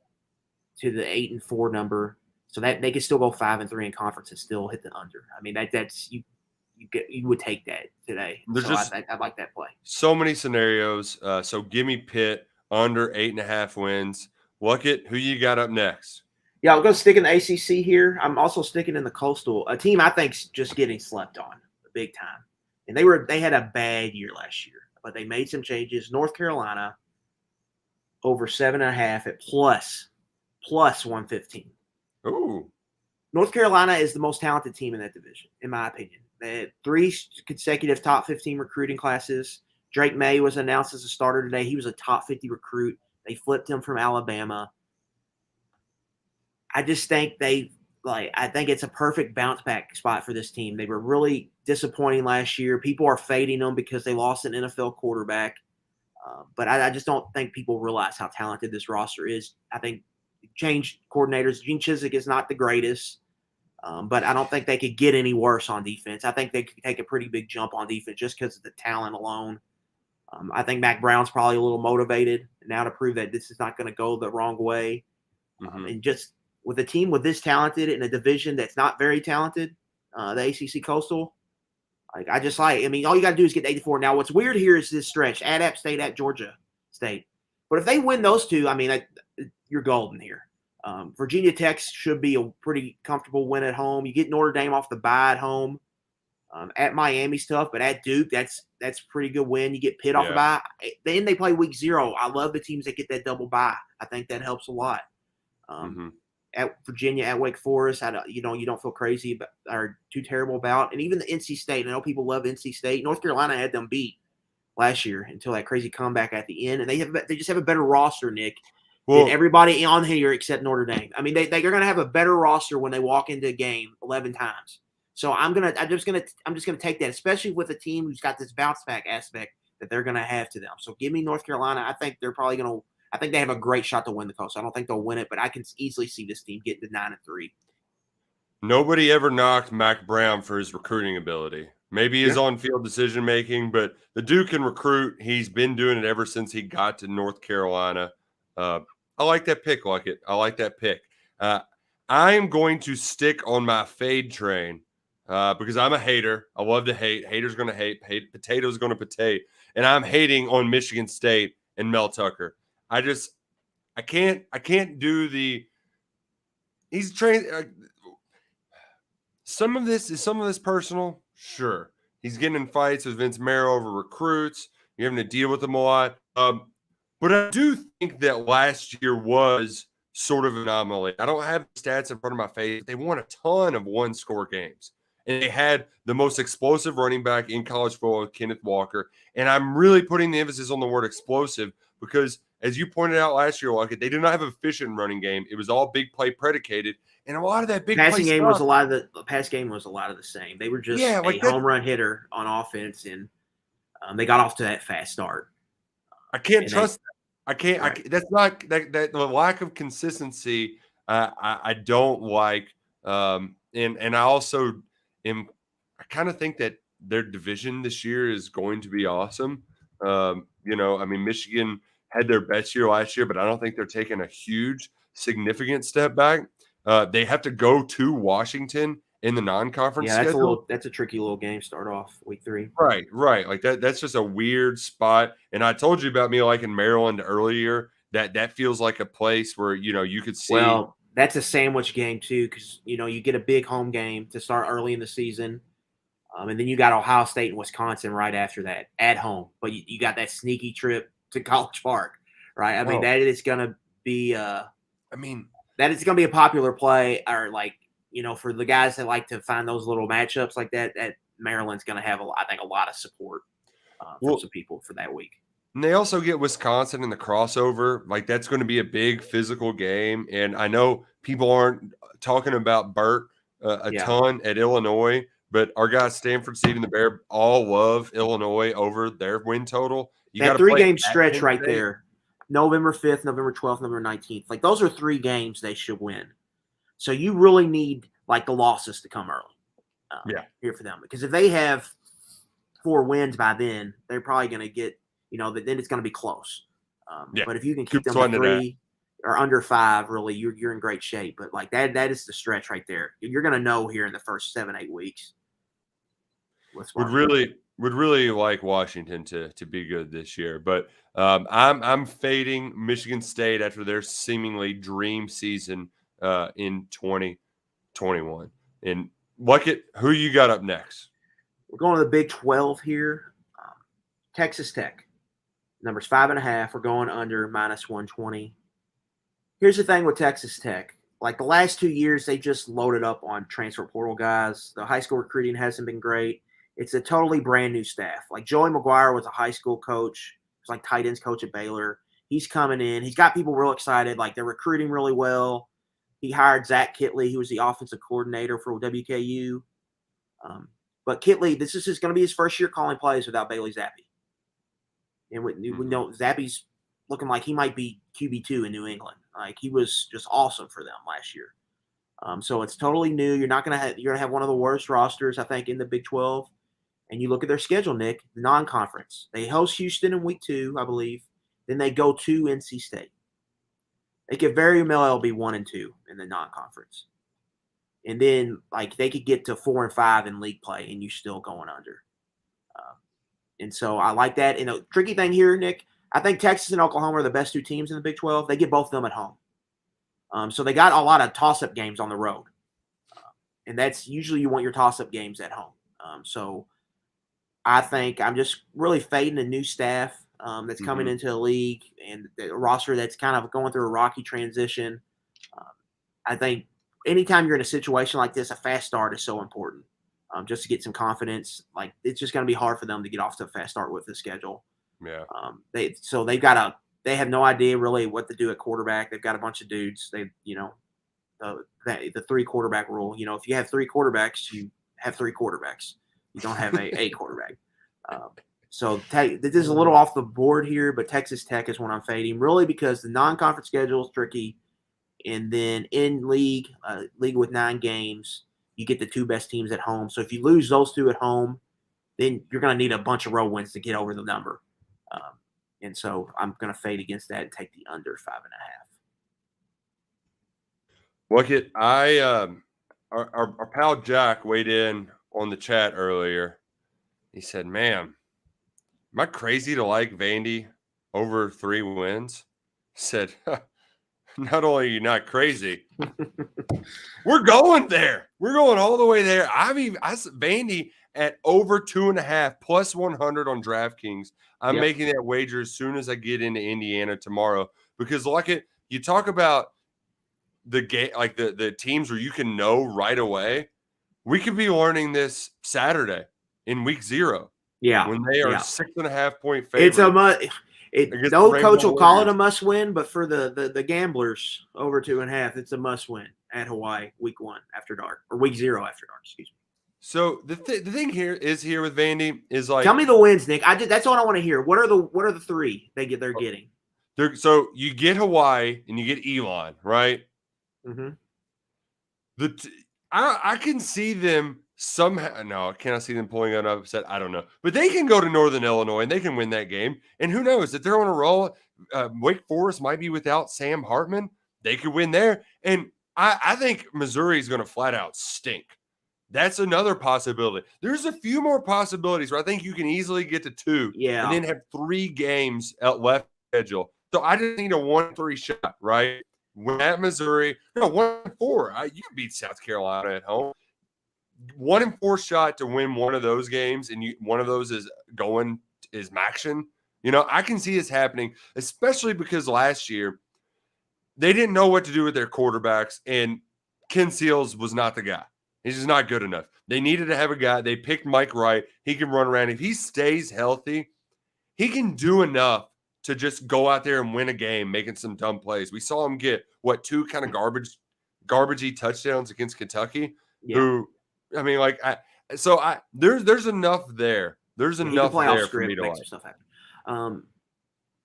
to the 8-4 number so that they can still go 5-3 in conference and still hit the under. I mean, that's you would take that today. I like that play. So many scenarios. So give me Pitt under 8.5 wins. Luckett, who you got up next? Yeah, I'm going to stick in the ACC here. I'm also sticking in the Coastal, a team I think's just getting slept on big time. And they had a bad year last year, but they made some changes. North Carolina over 7.5 at plus 115. Ooh. North Carolina is the most talented team in that division, in my opinion. They had 3 consecutive top 15 recruiting classes. Drake May was announced as a starter today. He was a top 50 recruit. They flipped him from Alabama. I just think I think it's a perfect bounce back spot for this team. They were really disappointing last year. People are fading them because they lost an NFL quarterback. But I just don't think people realize how talented this roster is. I think changed coordinators. Gene Chizik is not the greatest, but I don't think they could get any worse on defense. I think they could take a pretty big jump on defense just because of the talent alone. I think Mac Brown's probably a little motivated now to prove that this is not going to go the wrong way. And just with a team with this talented in a division that's not very talented, the ACC Coastal, all you got to do is get 84. Now, what's weird here is this stretch at App State, at Georgia State. But if they win those 2, I mean, you're golden here. Virginia Tech should be a pretty comfortable win at home. You get Notre Dame off the bye at home. At Miami's tough, but at Duke, that's a pretty good win. You get Pitt off the bye. Then they play week 0. I love the teams that get that double bye. I think that helps a lot. At Virginia, at Wake Forest, you don't feel crazy about or too terrible about. And even the NC State, I know people love NC State. North Carolina had them beat last year until that crazy comeback at the end, and they just have a better roster, Nick, than everybody on here except Notre Dame. I mean, they're going to have a better roster when they walk into a game 11 times. So I'm just gonna take that, especially with a team who's got this bounce back aspect that they're gonna have to them. So give me North Carolina. I think I think they have a great shot to win the Coast. I don't think they'll win it, but I can easily see this team getting to 9-3. Nobody ever knocked Mac Brown for his recruiting ability. Maybe his on-field decision-making, but the dude can recruit. He's been doing it ever since he got to North Carolina. I like that pick, Luckett. I like that pick. I am going to stick on my fade train because I'm a hater. I love to hate. Haters going to hate. Potatoes going to potate. And I'm hating on Michigan State and Mel Tucker. I can't do the he's trained. Some of this personal? Sure. He's getting in fights with Vince Merrill over recruits. You're having to deal with them a lot. But I do think that last year was sort of an anomaly. I don't have the stats in front of my face. They won a ton of one-score games. And they had the most explosive running back in college football with Kenneth Walker. And I'm really putting the emphasis on the word explosive because, as you pointed out last year, Luckett, they did not have an efficient running game. It was all big play predicated. And a lot of that big passing play game stuff, was a lot of the pass game was a lot of the same. They were just a home run hitter on offense, and they got off to that fast start. I can't trust that. I can't. Right. That's not that the lack of consistency. I don't like. And I also am. I kind of think that their division this year is going to be awesome. I mean, Michigan had their best year last year, but I don't think they're taking a huge, significant step back. They have to go to Washington in the non-conference schedule. That's a tricky little game. Start off week 3. Right. Like that's just a weird spot. And I told you about me liking Maryland earlier. That feels like a place where you could see. Well, that's a sandwich game too, because you get a big home game to start early in the season, and then you got Ohio State and Wisconsin right after that at home. But you got that sneaky trip to College Park, right? I mean, that is going to be. That is going to be a popular play, or for the guys that like to find those little matchups like that. That Maryland's going to have, I think, a lot of support from some people for that week. And they also get Wisconsin in the crossover. Like, that's going to be a big physical game. And I know people aren't talking about Burt a ton at Illinois, but our guys, Stanford, Steve, and the Bear, all love Illinois over their win total. You got that 3-game stretch right there. November 5th, November 12th, November 19th. Like, those are 3 games they should win. So you really need, the losses to come early here for them. Because if they have 4 wins by then, they're probably going to get, then it's going to be close. But if you can keep them to 3 or under 5, really, you're in great shape. But, that is the stretch right there. You're going to know here in the first 7-8 weeks. Would really like Washington to be good this year, but I'm fading Michigan State after their seemingly dream season in 2021. And Luckett, who you got up next? We're going to the Big 12 here. Texas Tech, numbers 5.5. We're going under -120. Here's the thing with Texas Tech. The last 2 years, they just loaded up on transfer portal guys. The high school recruiting hasn't been great. It's a totally brand new staff. Joey McGuire was a high school coach. He was tight ends coach at Baylor. He's coming in. He's got people real excited. They're recruiting really well. He hired Zach Kitley, who was the offensive coordinator for WKU. But Kitley, this is going to be his first year calling plays without Bailey Zappi. And we know Zappi's looking like he might be QB2 in New England. He was just awesome for them last year. So it's totally new. You're going to have one of the worst rosters, I think, in the Big 12. And you look at their schedule, Nick, the non-conference. They host Houston in week 2, I believe. Then they go to NC State. They could very well be 1 and 2 in the non-conference. And then, they could get to 4 and 5 in league play, and you're still going under. And so I like that. And the tricky thing here, Nick, I think Texas and Oklahoma are the best 2 teams in the Big 12. They get both of them at home. So they got a lot of toss-up games on the road. And that's usually you want your toss-up games at home. So I think I'm just really fading a new staff that's coming into the league and the roster that's kind of going through a rocky transition. I think anytime you're in a situation like this, a fast start is so important just to get some confidence. It's just going to be hard for them to get off to a fast start with the schedule. Yeah. They have no idea really what to do at quarterback. They've got a bunch of dudes. The 3 quarterback rule. If you have 3 quarterbacks, you have 3 quarterbacks. You don't have a quarterback. So this is a little off the board here, but Texas Tech is one I'm fading, really because the non-conference schedule is tricky. And then in league with 9 games, you get the 2 best teams at home. So if you lose those 2 at home, then you're going to need a bunch of road wins to get over the number. And so I'm going to fade against that and take the under 5.5. Luckett, our pal Jack weighed in on the chat earlier. He said, "Man, am I crazy to like Vandy over 3 wins?" He said, not only are you not crazy, we're going there. We're going all the way there. Vandy at over 2.5 plus 100 on DraftKings. I'm making that wager as soon as I get into Indiana tomorrow because you talk about the game, like the teams where you can know right away. We could be learning this Saturday in week 0. Yeah, when they are 6.5 point favorites. No coach will call it a must win, but for the gamblers over 2.5, it's a must win at Hawaii week 1 after dark or week 0 after dark. Excuse me. So the thing here with Vandy is like, tell me the wins, Nick. That's what I want to hear. What are the 3 they're getting? So you get Hawaii and you get Elon, right? Mm-hmm. I can see them somehow. No, I cannot see them pulling an upset. I don't know, but they can go to Northern Illinois and they can win that game. And who knows if they're on a roll? Wake Forest might be without Sam Hartman. They could win there, and I think Missouri is going to flat out stink. That's another possibility. There's a few more possibilities where I think you can easily get to 2, and then have 3 games left schedule. So I just need a 1-3 shot, right? Win at Missouri, 1-4. You can beat South Carolina at home. 1-4 shot to win one of those games, and one of those is Maction. I can see this happening, especially because last year they didn't know what to do with their quarterbacks, and Ken Seals was not the guy. He's just not good enough. They needed to have a guy. They picked Mike Wright. He can run around. If he stays healthy, he can do enough to just go out there and win a game, making some dumb plays. We saw him get 2 kind of garbagey touchdowns against Kentucky. Yeah. There's enough there. There's enough there for me to like. Stuff happen.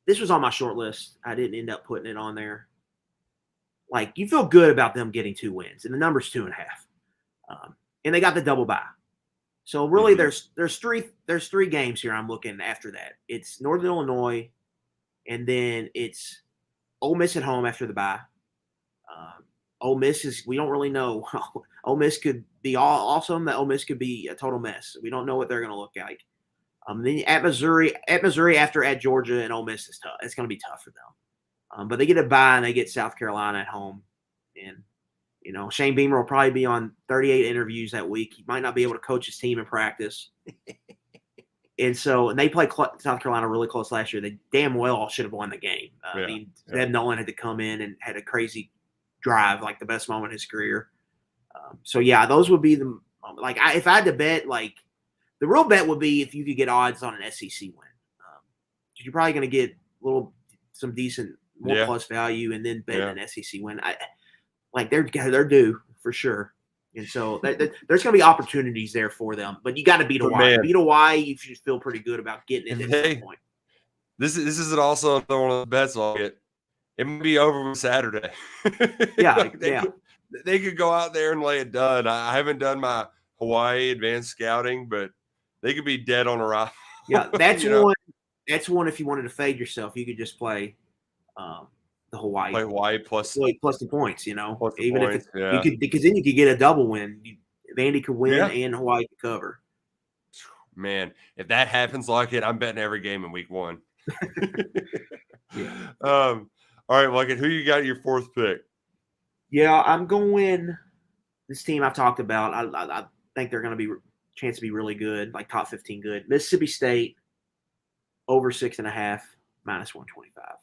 This was on my short list. I didn't end up putting it on there. Like, you feel good about them getting 2 wins, and the number's 2.5. And they got the double bye. So really, there's 3 games here I'm looking after that. It's Northern Illinois, and then it's Ole Miss at home after the bye. Ole Miss we don't really know. Ole Miss could be awesome. That Ole Miss could be a total mess. We don't know what they're going to look like. Then at Missouri after at Georgia and Ole Miss is tough. It's going to be tough for them. But they get a bye and they get South Carolina at home. And, Shane Beamer will probably be on 38 interviews that week. He might not be able to coach his team in practice. And they played South Carolina really close last year. They damn well should have won the game. Zeb Nolan had to come in and had a crazy drive, like the best moment in his career. Those would be the if I had to bet, the real bet would be if you could get odds on an SEC win. You're probably going to get some decent more plus value, and then bet an SEC win. They're due for sure. And so there's going to be opportunities there for them, but you got to beat Hawaii. Beat Hawaii, you should feel pretty good about getting it at some point. This is also one of the bets I'll get. It might be over with Saturday. They could go out there and lay it done. I haven't done my Hawaii advanced scouting, but they could be dead on arrival. Yeah, that's one. That's one. If you wanted to fade yourself, you could just play the Hawaii. Play Hawaii plus the points. Plus the even points, if you could, because then you could get a double win. Vandy could win and Hawaii could cover. Man, if that happens like it, I'm betting every game in week 1. All right, Luckett, who you got at your 4th pick? Yeah, I'm going this team I've talked about. I think they're going to be chance to be really good, like top 15 good. Mississippi State over 6.5 minus 125.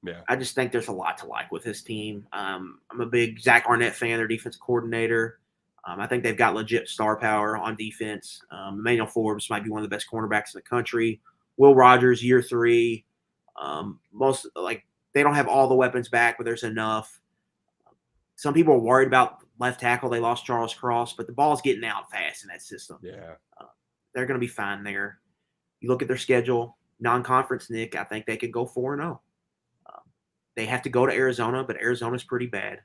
Yeah, I just think there's a lot to like with this team. I'm a big Zach Arnett fan, their defensive coordinator. I think they've got legit star power on defense. Emmanuel Forbes might be one of the best cornerbacks in the country. Will Rogers, year 3. They don't have all the weapons back, but there's enough. Some people are worried about left tackle. They lost Charles Cross, but the ball's getting out fast in that system. Yeah. They're going to be fine there. You look at their schedule, non-conference, Nick, I think they could go 4-0. They have to go to Arizona, but Arizona's pretty bad.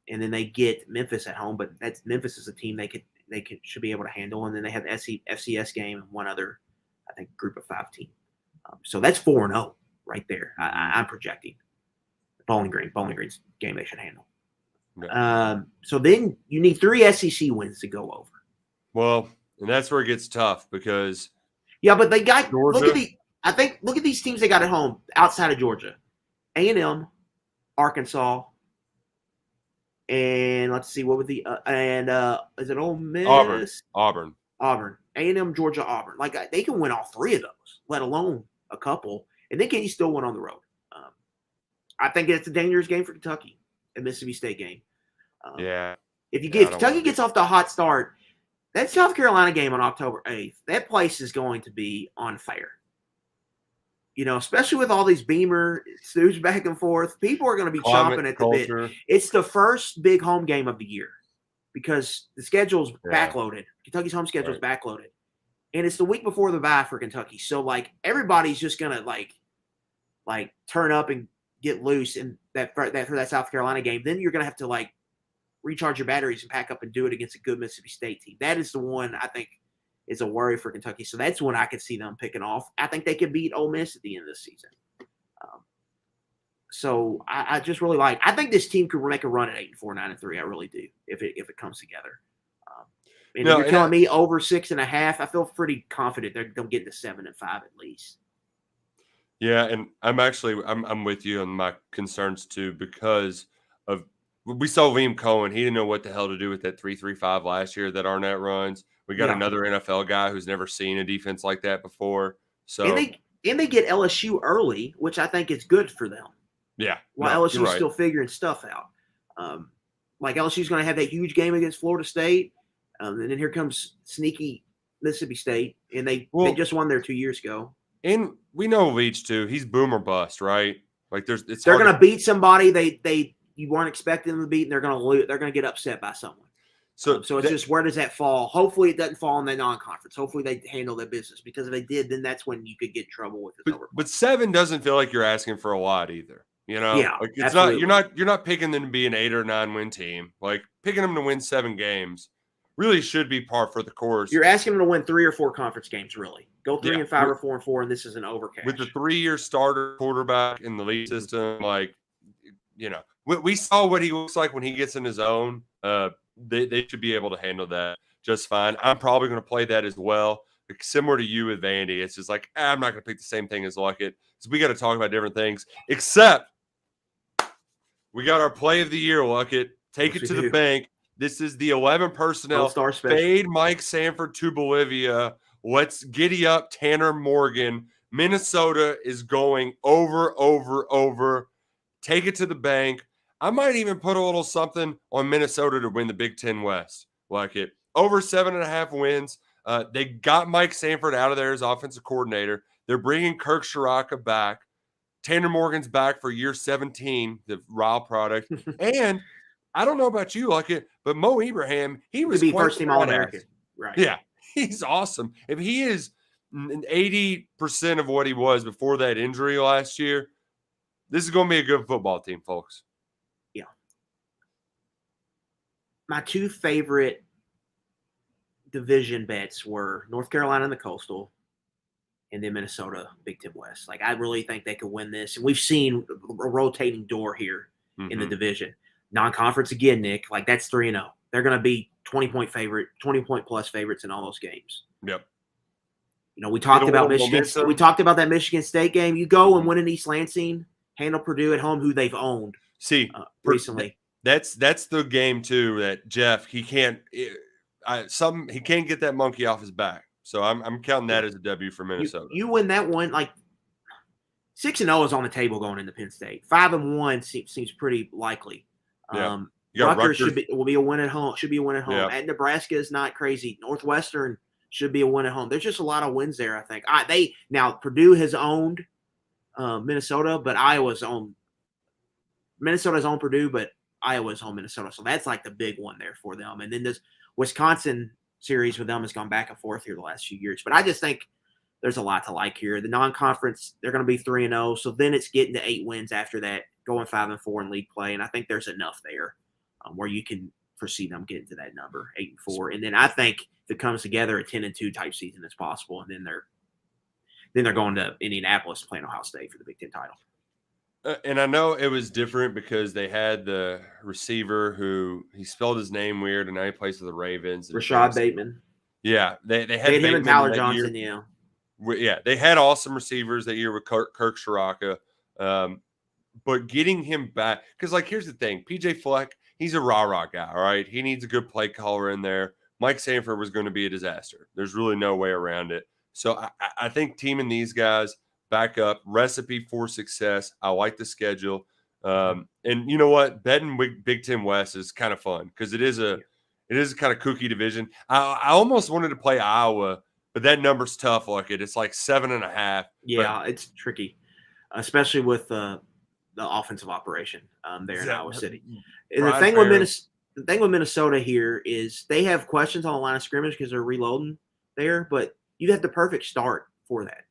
And then they get Memphis at home, but Memphis is a team they should be able to handle. And then they have the FCS game and one other, I think, group of 5 team. So that's 4-0 right there. I'm projecting. Bowling Green's game they should handle. Yeah. So then you need 3 SEC wins to go over. Well, and that's where it gets tough because but they got Georgia. Look at these teams they got at home outside of Georgia. A&M, Arkansas, and let's see what would the is it Ole Miss? Auburn. A&M, Georgia, Auburn. Like they can win all three of those, let alone a couple, and then can you still win on the road? I think it's a dangerous game for Kentucky, a Mississippi State game. If Kentucky gets off to a hot start, that South Carolina game on October 8th, that place is going to be on fire. Especially with all these Beamer snooze back and forth, people are going to be chomping at the bit. It's the first big home game of the year because the schedule's backloaded. Kentucky's home schedule is backloaded, and it's the week before the bye for Kentucky. So everybody's just going to turn up and get loose in for that South Carolina game. Then you're going to have to recharge your batteries and pack up and do it against a good Mississippi State team. That is the one I think is a worry for Kentucky. So that's one I could see them picking off. I think they could beat Ole Miss at the end of the season. So I just really I think this team could make a run at 8-4, 9-3. I really do if it comes together. If you're telling me over 6.5, I feel pretty confident they'll get to 7-5 at least. Yeah, and I'm with you on my concerns too because of we saw Liam Cohen. He didn't know what the hell to do with that 3-3-5 last year that Arnett runs. We got another NFL guy who's never seen a defense like that before. So and they get LSU early, which I think is good for them. Yeah, while LSU's still figuring stuff out. LSU's going to have that huge game against Florida State, and then here comes sneaky Mississippi State, and they just won there 2 years ago. And we know Leach too. He's boom or bust, right? They're going to beat somebody you weren't expecting them to beat, and they're going to lose. They're going to get upset by someone. So it's just where does that fall? Hopefully it doesn't fall in the non-conference. Hopefully they handle their business because if they did, then that's when you could get in trouble with it. But 7 doesn't feel like you're asking for a lot either. It's absolutely. You're not picking them to be an 8 or 9 win team. Picking them to win 7 games really should be par for the course. You're asking them to win 3 or 4 conference games, really. Go 3-5 or 4-4, and this is an overcash. With the 3-year starter quarterback in the league system, we saw what he looks like when he gets in his own. They should be able to handle that just fine. I'm probably going to play that as well. Similar to you with Vandy, it's just I'm not going to pick the same thing as Luckett. So we got to talk about different things, except we got our play of the year, Luckett. Take it to the bank. This is the 11 personnel. Fade Mike Sanford to Bolivia. Let's giddy up Tanner Morgan. Minnesota is going over. Take it to the bank. I might even put a little something on Minnesota to win the Big Ten West. Luckett. Over 7.5 wins. They got Mike Sanford out of there as offensive coordinator. They're bringing Kirk Shiraka back. Tanner Morgan's back for year 17, the Ryle product. And I don't know about you, Luckett, but Mo Ibrahim, he was first team All-American. Right. Yeah, he's awesome. If he is 80% of what he was before that injury last year, this is going to be a good football team, folks. Yeah. My 2 favorite division bets were North Carolina and the Coastal, and then Minnesota, Big Ten West. I really think they could win this. And we've seen a rotating door here in the division. Non-conference again, Nick. That's 3-0. They're going to be 20-point plus favorites in all those games. Yep. We talked about Michigan. We talked about that Michigan State game. You go and win in East Lansing, handle Purdue at home, who they've owned. Recently. That's the game too that Jeff he can't get that monkey off his back. So I'm counting that as a W for Minnesota. You win that one, 6-0 is on the table going into Penn State. 5-1 seems pretty likely. Yeah. Rutgers will be a win at home. Should be a win at home. Yeah. At Nebraska is not crazy. Northwestern should be a win at home. There's just a lot of wins there. I think. Purdue has owned Minnesota, but Iowa's owned. Minnesota's owned Purdue, but Iowa's home Minnesota. So that's the big one there for them. And then this Wisconsin series with them has gone back and forth here the last few years. But I just think there's a lot to like here. The non-conference, they're going to be 3-0. So then it's getting to 8 wins after that, going 5-4 in league play. And I think there's enough there where you can foresee them getting to that number, 8-4. And then I think if it comes together, a 10-2 type season is possible. And then they're going to Indianapolis playing Ohio State for the Big Ten title. And I know it was different because they had the receiver who he spelled his name weird, and now he plays for the Ravens. Rashad Bateman. Yeah, they had him and Tyler Johnson. Yeah, they had awesome receivers that year with Kirk Shiraka. but getting him back, because like here's the thing, PJ Fleck, he's a rah-rah guy, all right? He needs a good play caller in there. Mike Sanford was going to be a disaster. There's really no way around it. So I think teaming these guys back up, recipe for success. I like the schedule. And you know what? Betting Big Ten West is kind of fun because it is a kind of kooky division. I almost wanted to play Iowa, but that number's tough. Look, it's like 7.5. Yeah, it's tricky, especially with the offensive operation there in Iowa City. And the thing with Minnesota here is they have questions on the line of scrimmage because they're reloading there, but you have the perfect start for that.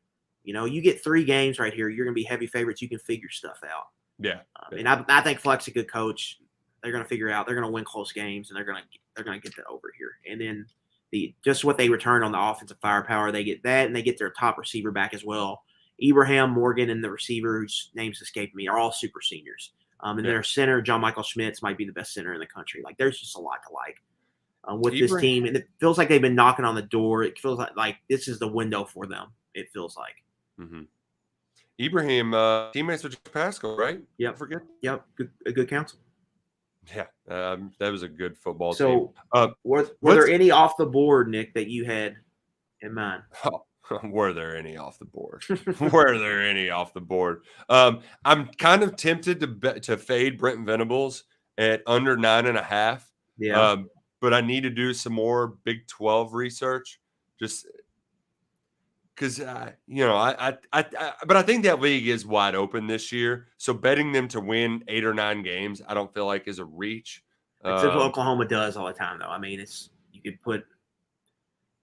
You know, you get 3 games right here, you're going to be heavy favorites. You can figure stuff out. Yeah. And I think Fleck's a good coach. They're going to figure out. They're going to win close games, and they're going to get that over here. And then just what they return on the offensive firepower, they get that, and they get their top receiver back as well. Ibrahim, Morgan, and the receiver whose names escape me are all super seniors. And their center, John Michael Schmitz, might be the best center in the country. Like, there's just a lot to like with this team, and it feels like they've been knocking on the door. It feels like this is the window for them. It feels like. Mm-hmm. Ibrahim, teammates with Jeff Pascal, right? Yep. Forget. Yep. A good counsel. Yeah, that was a good football team. So, were there any off the board, Nick, that you had in mind? Oh, were there any off the board? Were there any off the board? I'm kind of tempted to fade Brent Venables at under 9.5. Yeah. But I need to do some more Big 12 research, just because but I think that league is wide open this year. So betting them to win 8 or 9 games, I don't feel like is a reach. It's what Oklahoma does all the time, though. I mean, you could put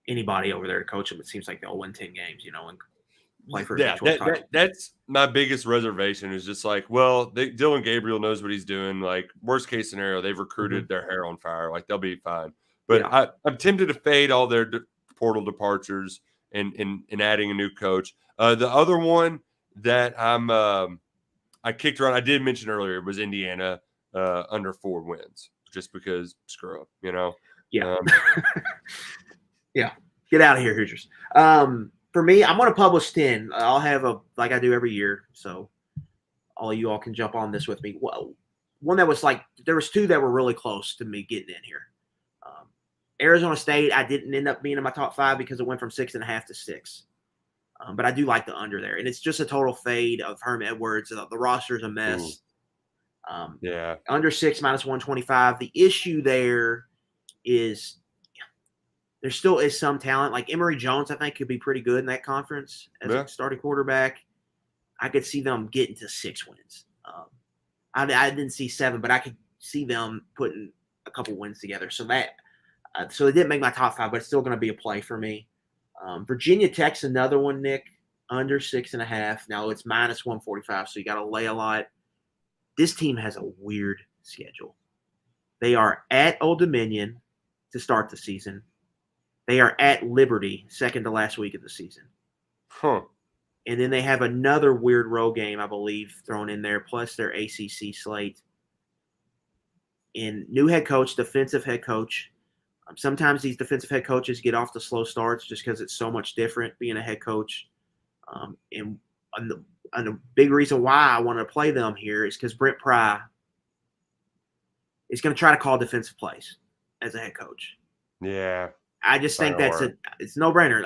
anybody over there to coach them. It seems like they'll win 10 games, and play for a title. That's my biggest reservation is just like, well, Dylan Gabriel knows what he's doing. Like, worst case scenario, they've recruited their hair on fire. Like, they'll be fine. But I'm tempted to fade all their portal departures and adding a new coach. The other one that I kicked around, I did mention earlier, was Indiana under 4 wins, just because screw up, Yeah. Yeah. Get out of here, Hoosiers. For me, I'm going to publish 10. I'll have like I do every year. So all of you all can jump on this with me. Well, one that was there was 2 that were really close to me getting in here. Arizona State, I didn't end up being in my top 5 because it went from 6.5 to 6. But I do like the under there. And it's just a total fade of Herm Edwards. The roster's a mess. Under 6 minus 125. The issue there is there still is some talent. Like Emory Jones, I think, could be pretty good in that conference as a starting quarterback. I could see them getting to 6 wins. I didn't see 7, but I could see them putting a couple wins together. So so it didn't make my top 5, but it's still going to be a play for me. Virginia Tech's another one, Nick, under 6.5. Now it's minus 145, so you got to lay a lot. This team has a weird schedule. They are at Old Dominion to start the season. They are at Liberty, second to last week of the season. Huh. And then they have another weird road game, I believe, thrown in there, plus their ACC slate. And new head coach, defensive head coach. Sometimes these defensive head coaches get off the slow starts just because it's so much different being a head coach. And the big reason why I want to play them here is because Brent Pry is going to try to call defensive plays as a head coach. Yeah. I just think it's no brainer.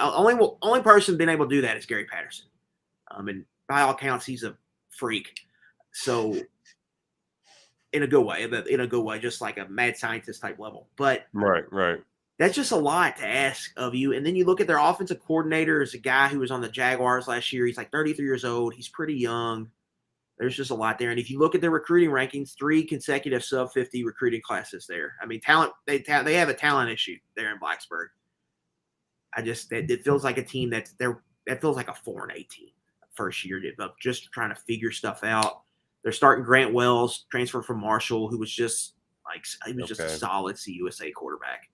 Only person being able to do that is Gary Patterson. And by all accounts, he's a freak. So in a good way, just like a mad scientist type level. But right. That's just a lot to ask of you. And then you look at their offensive coordinator as a guy who was on the Jaguars last year. He's like 33 years old. He's pretty young. There's just a lot there. And if you look at their recruiting rankings, 3 consecutive sub 50 recruiting classes there. I mean, talent. They have a talent issue there in Blacksburg. It feels like a team that feels like a 4-8 team first year, just trying to figure stuff out. They're starting Grant Wells, transfer from Marshall, who was just a solid CUSA quarterback.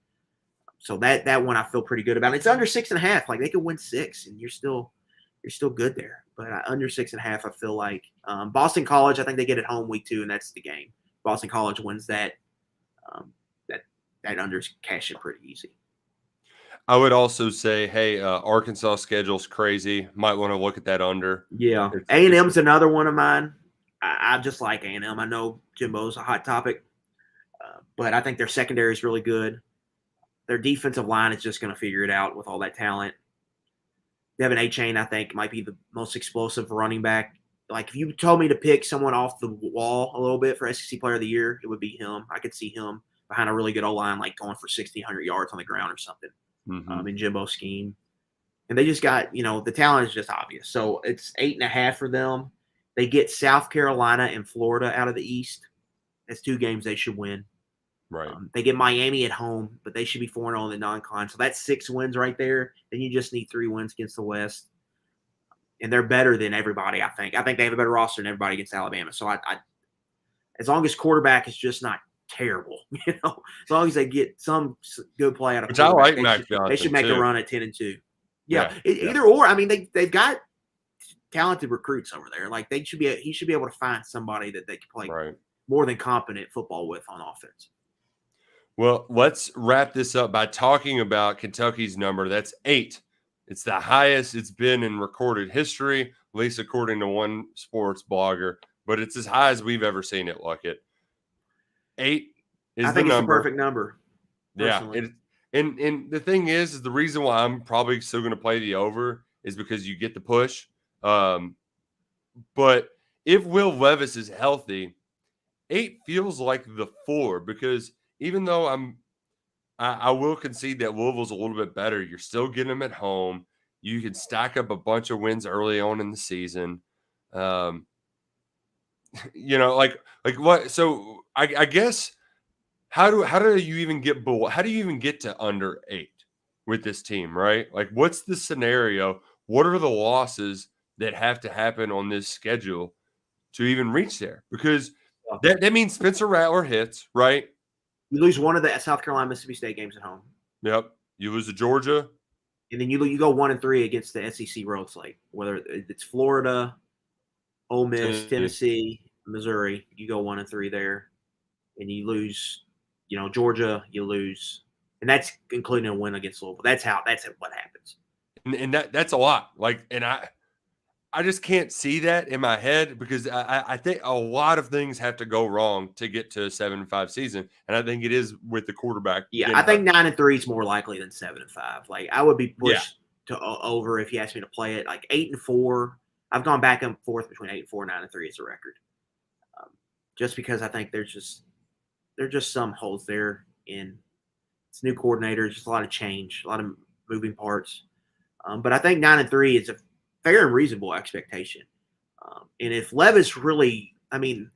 So that one I feel pretty good about. It's under 6.5. Like they could win 6, and you're still good there. But under 6.5, I feel like Boston College. I think they get it home week 2, and that's the game. Boston College wins that. That under's cashing pretty easy. I would also say, hey, Arkansas schedule's crazy. Might want to look at that under. Yeah, A&M's another one of mine. I just like A&M. I know Jimbo's a hot topic, but I think their secondary is really good. Their defensive line is just going to figure it out with all that talent. Devin Achane, I think, might be the most explosive running back. Like, if you told me to pick someone off the wall a little bit for SEC Player of the Year, it would be him. I could see him behind a really good O-line, like going for 1,600 yards on the ground or something in Jimbo's scheme. And they just got, the talent is just obvious. So it's 8.5 for them. They get South Carolina and Florida out of the East. That's 2 games they should win. Right. They get Miami at home, but they should be 4-0 in the non-con. So that's 6 wins right there. Then you just need 3 wins against the West. And they're better than everybody, I think. I think they have a better roster than everybody against Alabama. So I as long as quarterback is just not terrible, as long as they get some good play out of quarterback, I like Mac Johnson, they should make too. a run at 10-2. Yeah. Yeah. Either or. I mean, they've got talented recruits over there. Like he should be able to find somebody that they can play more than competent football with on offense. Well, let's wrap this up by talking about Kentucky's number. That's 8. It's the highest it's been in recorded history, at least according to one sports blogger, but it's as high as we've ever seen it, Luckett. 8 is the number. I think it's the perfect number. Personally. Yeah. And the thing is the reason why I'm probably still going to play the over is because you get the push. But if Will Levis is healthy, 8 feels like the floor, because even though I will concede that Louisville's a little bit better, you're still getting them at home. You can stack up a bunch of wins early on in the season. Like what? So I guess how do you even get to under 8 with this team, right? Like, what's the scenario? What are the losses that have to happen on this schedule to even reach there? Because that means Spencer Rattler hits, right? You lose one of the South Carolina Mississippi State games at home. Yep. You lose to Georgia. And then you go 1-3 against the SEC road slate, whether it's Florida, Ole Miss, Tennessee, Missouri. You go 1-3 there, and you lose, Georgia. You lose, and that's including a win against Louisville. That's what happens. And that's a lot. And I just can't see that in my head, because I think a lot of things have to go wrong to get to a 7-5 season, and I think it is with the quarterback. Yeah, I think 9-3 is more likely than 7-5. Like, I would be pushed to over if you asked me to play it. Like 8-4, I've gone back and forth between 8-4 and 9-3 as a record, just because I think there's just some holes there in it's new coordinators, just a lot of change, a lot of moving parts. But I think 9-3 is a fair and reasonable expectation. And if Levis really, the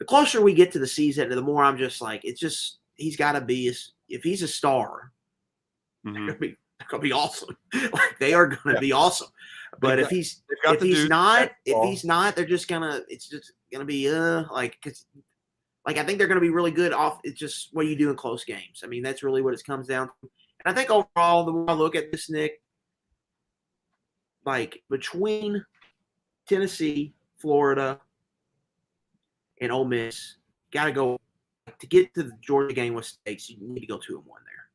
closer we get to the season, the more I'm just like, he's got to be, if he's a star, they're going to be awesome. Like, they are going to be awesome. But if he's not, they're just it's just going to be, because I think they're going to be really good off. It's just what you do in close games. That's really what it comes down to. And I think overall, the more I look at this, Nick, like between Tennessee, Florida, and Ole Miss, got to go to get to the Georgia game with stakes. You need to go 2-1 there,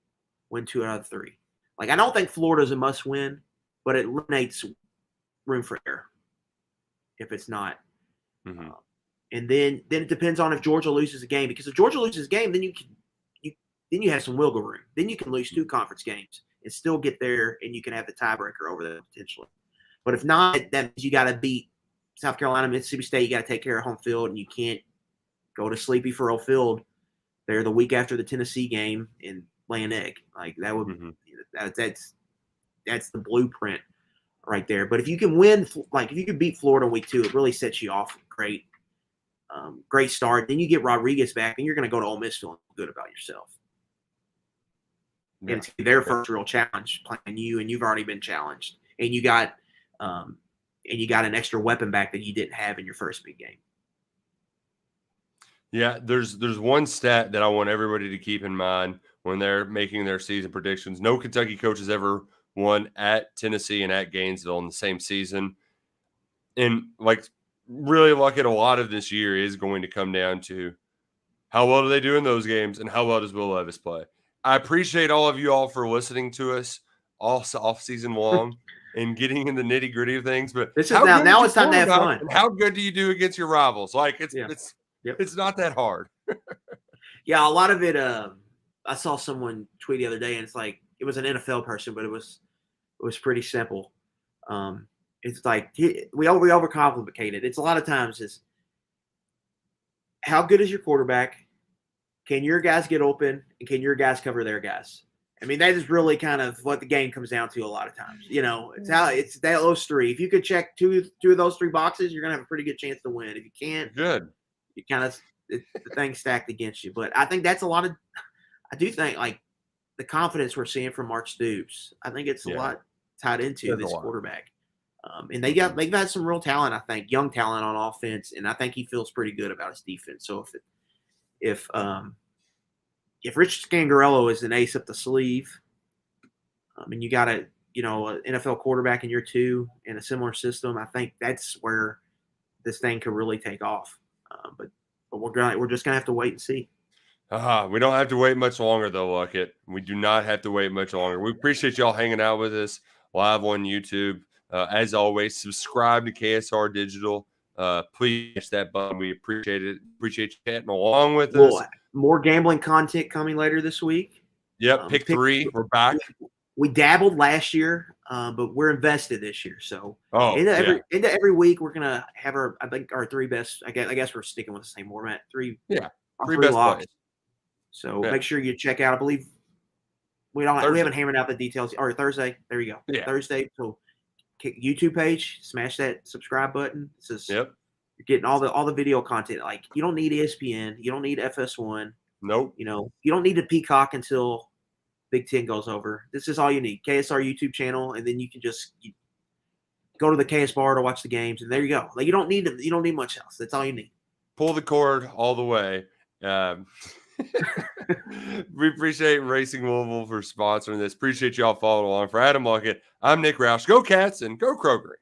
win 2 out of 3. Like, I don't think Florida's a must-win, but it eliminates room for error if it's not. And then it depends on if Georgia loses a game, because if Georgia loses a game, then you have some wiggle room. Then you can lose 2 conference games and still get there, and you can have the tiebreaker over them potentially. But if not, that means you got to beat South Carolina, Mississippi State. You got to take care of home field, and you can't go to Sleepy Furrow Field there the week after the Tennessee game and lay an egg. Like, that would that's the blueprint right there. But if you can win, like if you can beat Florida in week 2, it really sets you off great. Great start. Then you get Rodriguez back, and you're going to go to Ole Miss feeling good about yourself. Yeah. And it's their first real challenge playing you, and you've already been challenged, and you got an extra weapon back that you didn't have in your first big game. Yeah, there's one stat that I want everybody to keep in mind when they're making their season predictions. No Kentucky coach has ever won at Tennessee and at Gainesville in the same season, and really lucky, a lot of this year is going to come down to how well do they do in those games and how well does Will Levis play. I appreciate all of you all for listening to us all off season long. and getting in the nitty gritty of things. But this is now it's time to have fun. And how good do you do against your rivals? Like it's not that hard. Yeah, a lot of it. I saw someone tweet the other day, and it's like it was an NFL person, but it was pretty simple. It's like we overcomplicate it. It's a lot of times is how good is your quarterback? Can your guys get open, and can your guys cover their guys? I mean, that is really kind of what the game comes down to a lot of times. It's those three. If you could check two of those three boxes, you're gonna have a pretty good chance to win. If you can't, you kind of the thing stacked against you. But I think that's a lot of. I do think like the confidence we're seeing from Mark Stoops. I think it's a lot tied into this quarterback. And they've got some real talent. I think young talent on offense, and I think he feels pretty good about his defense. So if Rich Scangarello is an ace up the sleeve, and you got an NFL quarterback in year 2 in a similar system, I think that's where this thing could really take off. But we're just gonna have to wait and see. We don't have to wait much longer, though, Luckett. We do not have to wait much longer. We appreciate y'all hanging out with us live on YouTube. As always, subscribe to KSR Digital. Please hit that button. We appreciate it. Appreciate you chatting along with us. More gambling content coming later this week. Yep, pick 3. We're back. We dabbled last year, but we're invested this year. So into every week, we're gonna have our 3 best. I guess we're sticking with the same format. 3 best locks. So make sure you check out. I believe we haven't hammered out the details. Or Thursday. There you go. Yeah. Thursday. So YouTube page, smash that subscribe button. You're getting all the video content. Like you don't need ESPN, you don't need FS1. Nope. You don't need to Peacock until Big Ten goes over. This is all you need. KSR YouTube channel, and then you can just go to the KS bar to watch the games, and there you go. Like you don't need much else. That's all you need. Pull the cord all the way. We appreciate Racing Louisville for sponsoring this. Appreciate y'all following along. For Adam Luckett, I'm Nick Roush. Go Cats and go Kroger.